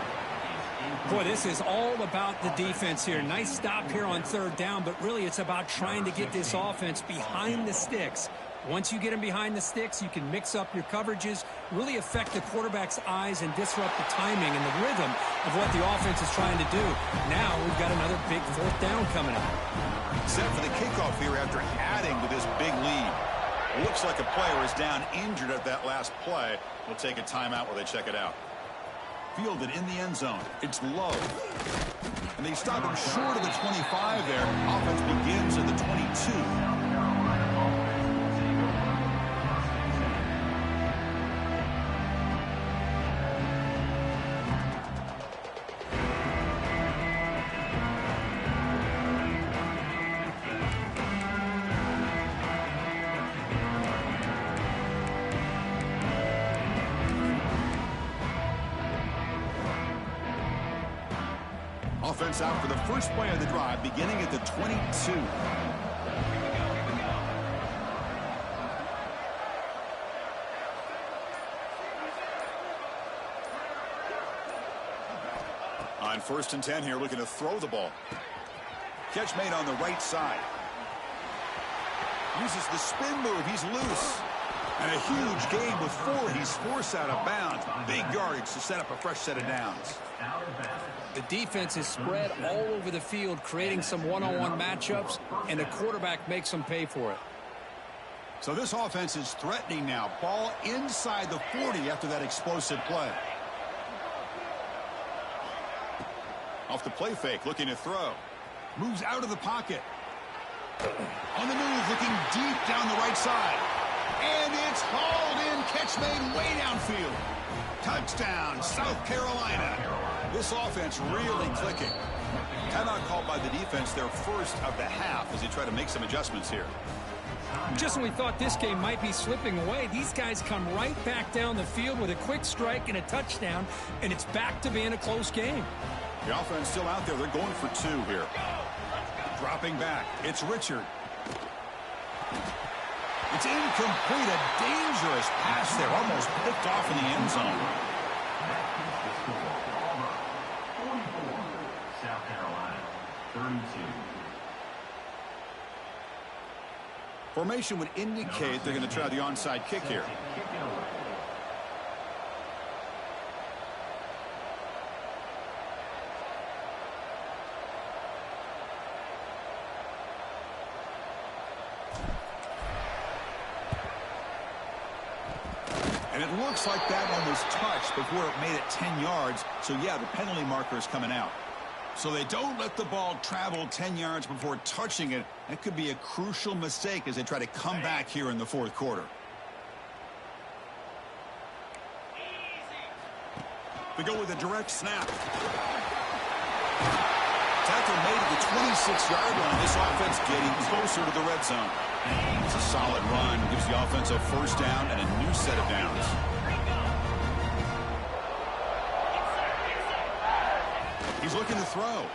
Boy, this is all about the defense here. Nice stop here on 3rd down, but really it's about trying to get this offense behind the sticks. Once you get them behind the sticks, you can mix up your coverages, really affect the quarterback's eyes and disrupt the timing and the rhythm of what the offense is trying to do. Now we've got another big 4th down coming up. Set for the kickoff here after adding to this big lead. Looks like a player is down injured at that last play. We'll take a timeout while they check it out. Fielded in the end zone. It's low. And they stop him short of the 25 there. Offense begins at the 22. Offense out for the first play of the drive, beginning at the 22. On 1st and 10 here, looking to throw the ball. Catch made on the right side. Uses the spin move. He's loose. And a huge gain with 4. He's forced out of bounds. Big yardage to set up a fresh set of downs. The defense is spread all over the field, creating some one-on-one matchups, and the quarterback makes them pay for it. So this offense is threatening now. Ball inside the 40 after that explosive play. Off the play fake, looking to throw. Moves out of the pocket. On the move, looking deep down the right side. And it's hauled in. Catch made way downfield. Touchdown, South Carolina. This offense really clicking. Timeout called by the defense, their first of the half, as they try to make some adjustments here. Just when we thought this game might be slipping away, these guys come right back down the field with a quick strike and a touchdown, and it's back to being a close game. The offense still out there. They're going for 2 here. Dropping back. It's Richard. It's incomplete. A dangerous pass there. Almost picked off in the end zone. South Carolina, 32. Formation would indicate they're going to try the onside kick here. And it looks like that one was touched before it made it 10 yards. So, yeah, the penalty marker is coming out. So they don't let the ball travel 10 yards before touching it. That could be a crucial mistake as they try to come back here in the 4th quarter. They go with a direct snap. Tackle made at the 26-yard line. This offense getting closer to the red zone. It's a solid run. Gives the offense a first down and a new set of downs. He's looking to throw.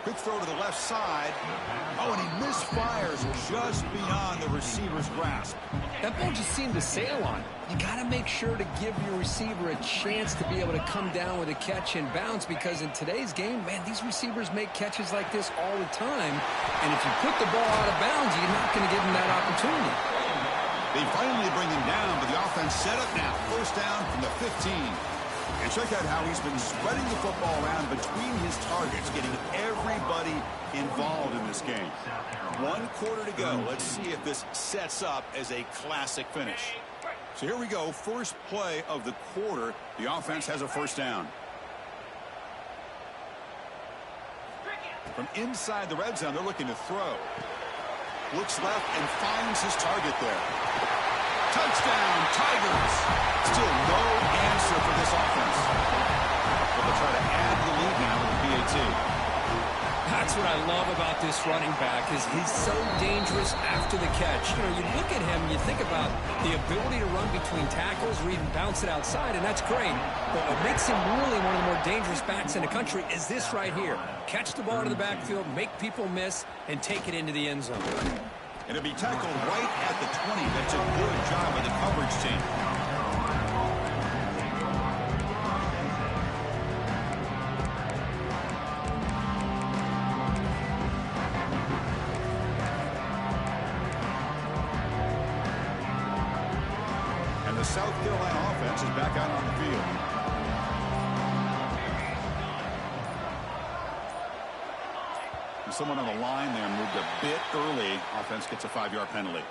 Quick throw to the left side. Oh, and he misfires just beyond the receiver's grasp. That ball just seemed to sail on. You got to make sure to give your receiver a chance to be able to come down with a catch and bounce, because in today's game, man, these receivers make catches like this all the time. And if you put the ball out of bounds, you're not going to give them that opportunity. They finally bring him down, but the offense set up now. First down from the 15. And check out how he's been spreading the football around between his targets, getting everybody involved in this game. 1 quarter to go. Let's see if this sets up as a classic finish. So here we go. First play of the quarter. The offense has a first down. From inside the red zone, they're looking to throw. Looks left and finds his target there. Touchdown, Tigers. Still no answer for this offense. But they'll try to add the lead now with the PAT. That's what I love about this running back, is he's so dangerous after the catch. You know, you look at him, you think about the ability to run between tackles or even bounce it outside, and that's great. But what makes him really one of the more dangerous backs in the country is this right here. Catch the ball to the backfield, make people miss, and take it into the end zone. And it'll be tackled right at the 20. That's a good job by the coverage team. And the South Carolina offense is back out on the field. Someone on the line there moved a bit early. Offense gets a 5-yard penalty.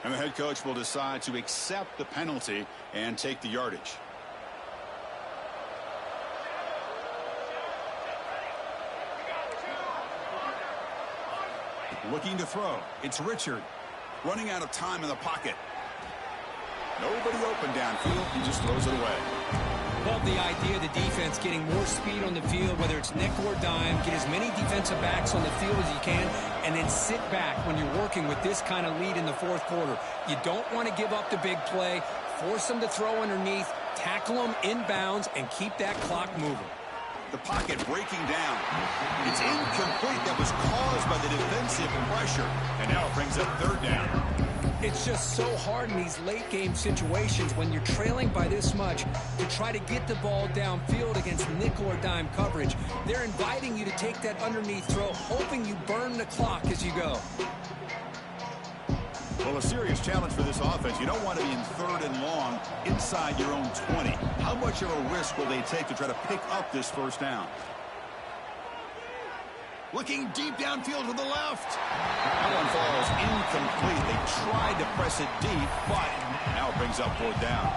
And the head coach will decide to accept the penalty and take the yardage. Looking to throw. It's Richard. Running out of time in the pocket. Nobody open downfield. He just throws it away. Love the idea of the defense getting more speed on the field, whether it's nickel or dime. Get as many defensive backs on the field as you can, and then sit back when you're working with this kind of lead in the 4th quarter. You don't want to give up the big play. Force them to throw underneath, tackle them inbounds, and keep that clock moving. The pocket breaking down. It's incomplete. That was caused by the defensive pressure. And now it brings up 3rd down. It's just so hard in these late-game situations when you're trailing by this much to try to get the ball downfield against nickel or dime coverage. They're inviting you to take that underneath throw, hoping you burn the clock as you go. Well, a serious challenge for this offense. You don't want to be in 3rd and long inside your own 20. How much of a risk will they take to try to pick up this first down? Looking deep downfield to the left. That one falls incomplete. They tried to press it deep, but now it brings up 4th down.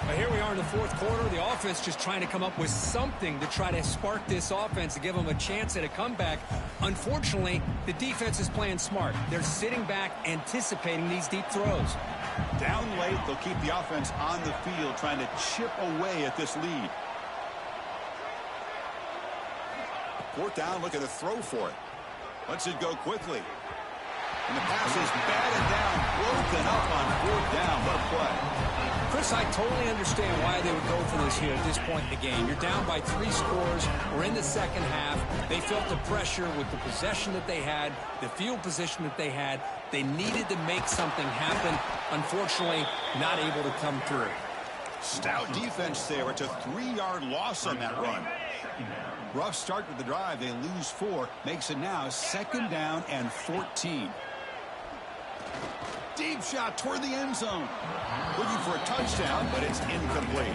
But here we are in the 4th quarter. The offense just trying to come up with something to try to spark this offense to give them a chance at a comeback. Unfortunately, the defense is playing smart. They're sitting back, anticipating these deep throws. Down late, they'll keep the offense on the field, trying to chip away at this lead. 4th down, looking to throw for it. Lets it go quickly. And the pass is batted down, broken up on 4th down. What a play. Chris, I totally understand why they would go for this here at this point in the game. You're down by 3 scores. We're in the second half. They felt the pressure with the possession that they had, the field position that they had. They needed to make something happen. Unfortunately, not able to come through. Stout defense there. It's a 3-yard loss on that run. Rough start to the drive. They lose 4. Makes it now 2nd down and 14. Deep shot toward the end zone. Looking for a touchdown, but it's incomplete.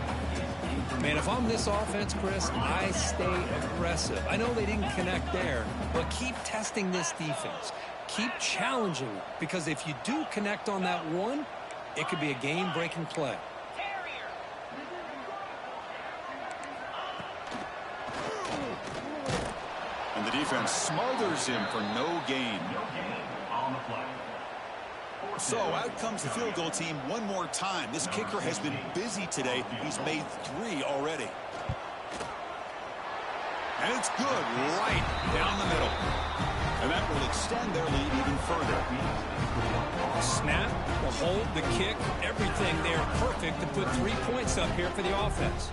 Man, if I'm this offense, Chris, I stay aggressive. I know they didn't connect there, but keep testing this defense. Keep challenging it, because if you do connect on that one, it could be a game-breaking play. And the defense smothers him for no gain. So out comes the field goal team one more time. This kicker has been busy today. He's made 3 already. And it's good right down the middle. And that will extend their lead even further. The snap, the hold, the kick, everything there perfect to put 3 points up here for the offense.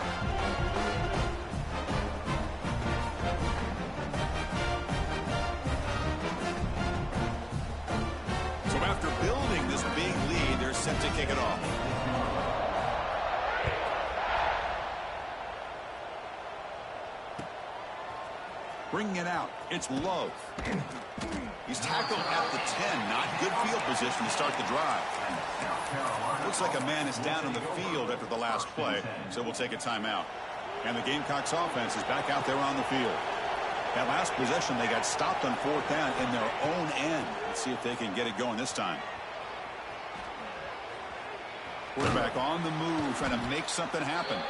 After building this big lead, they're set to kick it off. Bringing it out, it's Love. He's tackled at the 10. Not good field position to start the drive. Looks like a man is down in the field after the last play, so we'll take a timeout. And the Gamecocks offense is back out there on the field. That last possession, they got stopped on 4th down in their own end. Let's see if they can get it going this time. Quarterback on the move, trying to make something happen.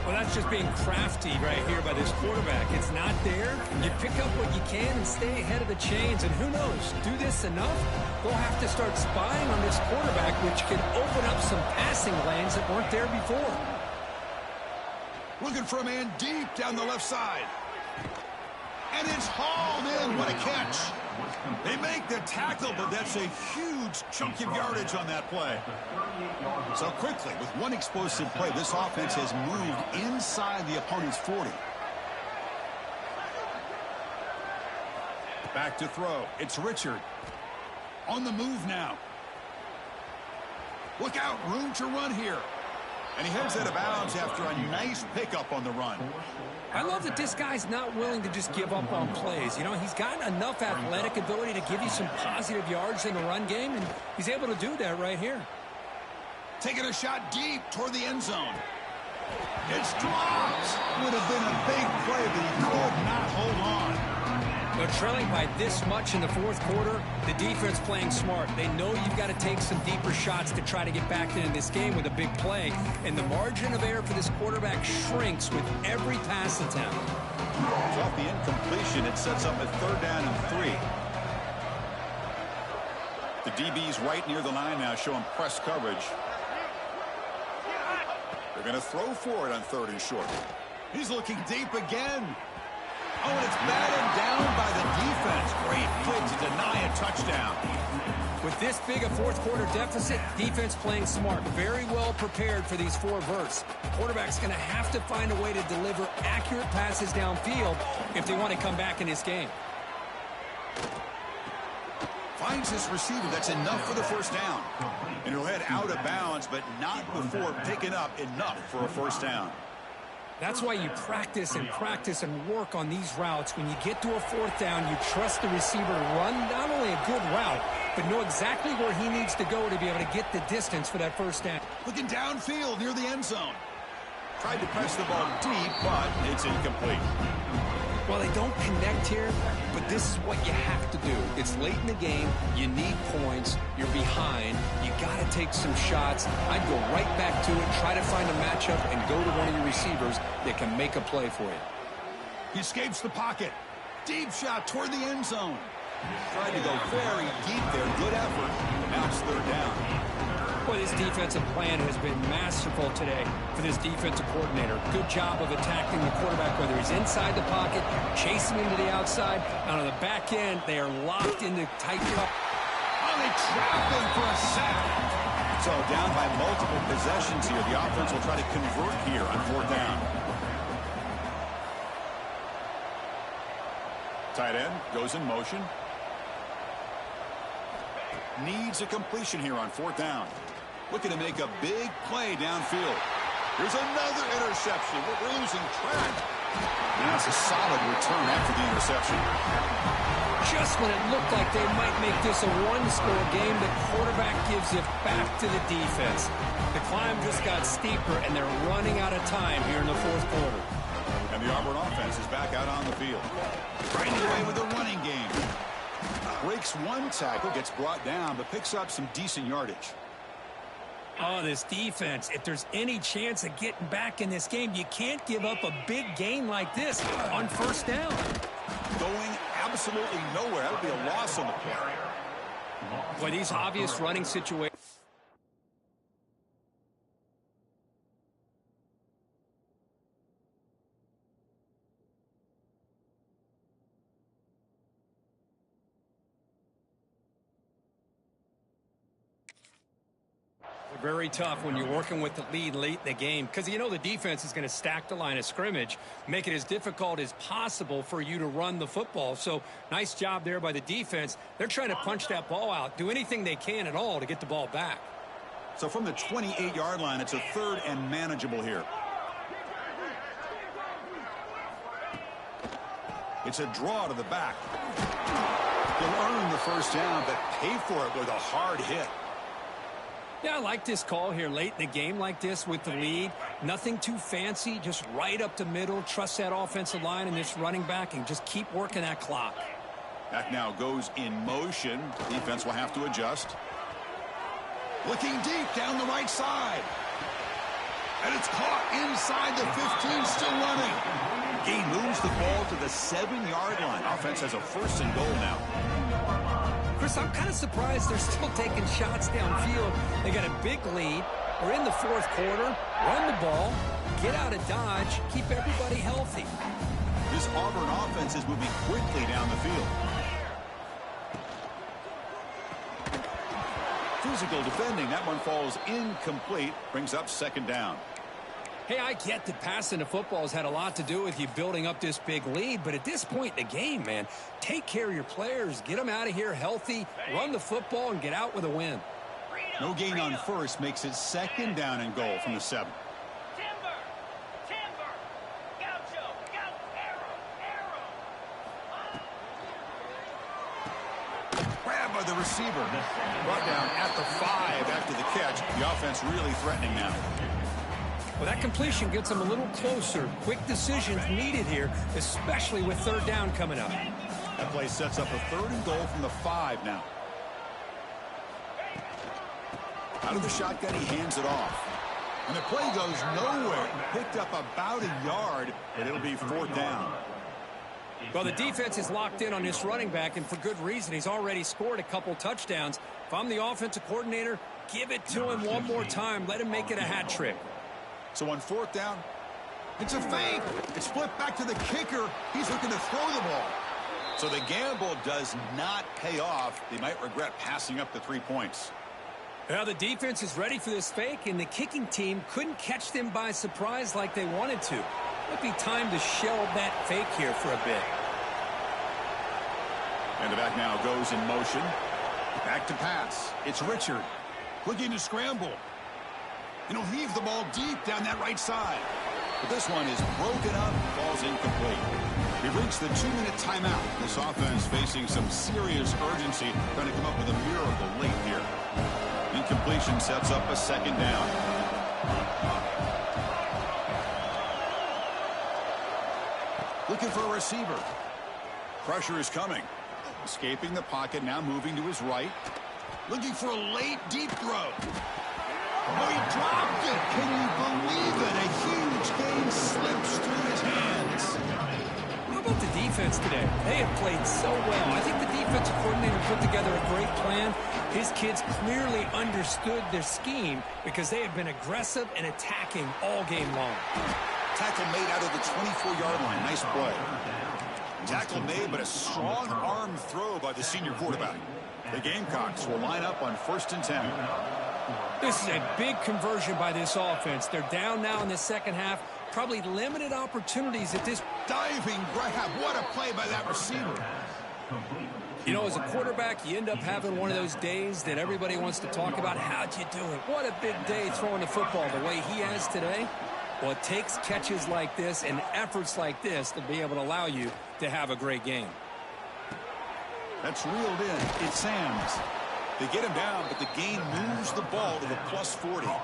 Well, that's just being crafty right here by this quarterback. It's not there. You pick up what you can and stay ahead of the chains. And who knows, do this enough, they'll have to start spying on this quarterback, which can open up some passing lanes that weren't there before. Looking for a man deep down the left side. And it's hauled in. What a catch. They make the tackle, but that's a huge chunk of yardage on that play. So quickly, with one explosive play, this offense has moved inside the opponent's 40. Back to throw. It's Richard. On the move now. Look out, room to run here. And he heads out of bounds after a nice pickup on the run. I love that this guy's not willing to just give up on plays. You know, he's got enough athletic ability to give you some positive yards in the run game, and he's able to do that right here. Taking a shot deep toward the end zone. It's dropped. Would have been a big play, but he could not hold on. But trailing by this much in the 4th quarter, the defense playing smart. They know you've got to take some deeper shots to try to get back into this game with a big play. And the margin of error for this quarterback shrinks with every pass attempt. Off the incompletion, it sets up a 3rd down and 3. The DB's right near the line now, showing press coverage. They're going to throw for it on 3rd and short. He's looking deep again. Oh, and it's batted down by the defense. Great play to deny a touchdown. With this big a 4th quarter deficit, defense playing smart, very well prepared for these 4 verts. Quarterback's going to have to find a way to deliver accurate passes downfield if they want to come back in this game. Finds his receiver. That's enough for the first down. And he'll head out of bounds, but not before picking up enough for a first down. That's why you practice and work on these routes. When you get to a fourth down, you trust the receiver to run not only a good route, but know exactly where he needs to go to be able to get the distance for that first down. Looking downfield near the end zone. Tried to press the ball deep, but it's incomplete. Well, they don't connect here, but this is what you have to do. It's late in the game. You need points. You're behind. You got to take some shots. I'd go right back to it, try to find a matchup, and go to one of your receivers that can make a play for you. He escapes the pocket. Deep shot toward the end zone. Tried to go very deep there. Good effort. Now it's third down. Boy, this defensive plan has been masterful today for this defensive coordinator. Good job of attacking the quarterback, whether he's inside the pocket, chasing him to the outside, and on the back end, they are locked into tight cup. Oh, they trap him for a sack. So down by multiple possessions here. The offense will try to convert here on fourth down. Tight end goes in motion. Needs a completion here on fourth down. Looking to make a big play downfield. Here's another interception. We're losing track. And that's a solid return after the interception. Just when it looked like they might make this a one-score game, the quarterback gives it back to the defense. The climb just got steeper, and they're running out of time here in the fourth quarter. And the Auburn offense is back out on the field. Right away with a running game. Breaks one tackle, gets brought down, but picks up some decent yardage. Oh, this defense, if there's any chance of getting back in this game, you can't give up a big gain like this on first down. Going absolutely nowhere. That would be a loss on the play. Boy, these obvious running situations. Very tough when you're working with the lead late in the game because you know the defense is going to stack the line of scrimmage, make it as difficult as possible for you to run the football. So nice job there by the defense. They're trying to punch that ball out, do anything they can at all to get the ball back. So from the 28-yard line, it's a third and manageable here. It's a draw to the back. He'll earn the first down, but pay for it with a hard hit. Yeah, I like this call here late in the game like this with the lead. Nothing too fancy, just right up the middle. Trust that offensive line and this running back and just keep working that clock. That now goes in motion. Defense will have to adjust. Looking deep down the right side. And it's caught inside the 15, still running. He moves the ball to the 7-yard line. Offense has a first and goal now. Chris, I'm kind of surprised they're still taking shots downfield. They got a big lead. We're in the fourth quarter. Run the ball. Get out of Dodge. Keep everybody healthy. This Auburn offense is moving quickly down the field. Physical defending. That one falls incomplete. Brings up second down. Hey, I get that passing the football has had a lot to do with you building up this big lead, but at this point in the game, man, take care of your players. Get them out of here healthy, run the football, and get out with a win. No gain on first makes it second down and goal from the 7. Grab by the receiver. Brought down at the 5 after the catch. The offense really threatening now. Well, that completion gets them a little closer. Quick decisions needed here, especially with third down coming up. That play sets up a third and goal from the 5 now. Out of the shotgun, he hands it off. And the play goes nowhere. Picked up about a yard, and it'll be fourth down. Well, the defense is locked in on this running back, and for good reason. He's already scored a couple touchdowns. If I'm the offensive coordinator, give it to him one more time. Let him make it a hat trick. So on fourth down, it's a fake. It's flipped back to the kicker. He's looking to throw the ball. So the gamble does not pay off. They might regret passing up the 3 points. Now the defense is ready for this fake, and the kicking team couldn't catch them by surprise like they wanted to. Might be time to shelve that fake here for a bit. And the back now goes in motion. Back to pass. It's Richard. Looking to scramble. And he'll heave the ball deep down that right side. But this one is broken up, falls incomplete. We've reached the 2-minute timeout. This offense facing some serious urgency, trying to come up with a miracle late here. Incompletion sets up a second down. Looking for a receiver. Pressure is coming. Escaping the pocket, now moving to his right. Looking for a late, deep throw. Oh, he dropped it. Can you believe it? A huge gain slips through his hands. How about the defense today? They have played so well. I think the defensive coordinator put together a great plan. His kids clearly understood their scheme because they have been aggressive and attacking all game long. Tackle made out of the 24-yard line. Nice play. Tackle made, but a strong arm throw by the senior quarterback. The Gamecocks will line up on 1st and 10. This is a big conversion by this offense. They're down now in the second half. Probably limited opportunities at this. Diving grab. What a play by that receiver. You know, as a quarterback, you end up having one of those days that everybody wants to talk about. How'd you do it? What a big day throwing the football the way he has today. Well, it takes catches like this and efforts like this to be able to allow you to have a great game. That's reeled in. It's Sam's. They get him down, but the gain moves the ball to the +40.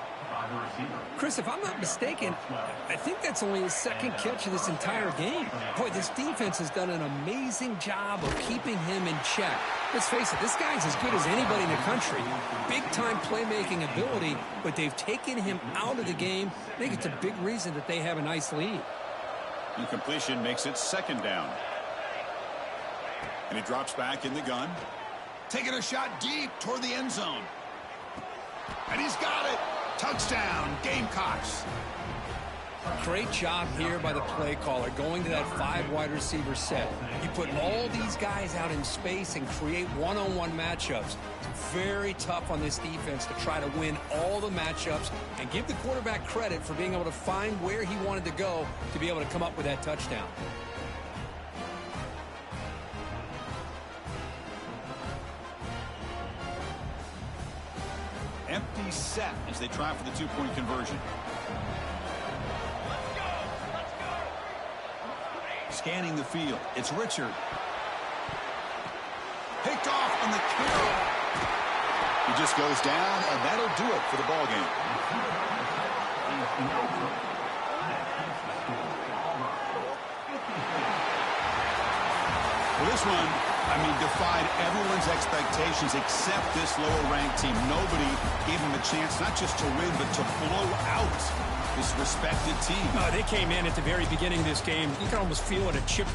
Chris, if I'm not mistaken, I think that's only his second catch of this entire game. Boy, this defense has done an amazing job of keeping him in check. Let's face it, this guy's as good as anybody in the country. Big-time playmaking ability, but they've taken him out of the game. I think it's a big reason that they have a nice lead. Incompletion makes it second down. And he drops back in the gun. Taking a shot deep toward the end zone. And he's got it. Touchdown, Gamecocks. Great job here by the play caller, going to that 5 wide receiver set. You put all these guys out in space and create one-on-one matchups. It's very tough on this defense to try to win all the matchups and give the quarterback credit for being able to find where he wanted to go to be able to come up with that touchdown. Empty set as they try for the 2-point conversion. Scanning the field. It's Richard. Picked off on the carry. He just goes down, and that'll do it for the ball game. Well, this one, defied everyone's expectations except this lower-ranked team. Nobody gave them a chance not just to win, but to blow out this respected team. They came in at the very beginning of this game. You can almost feel it, a chip.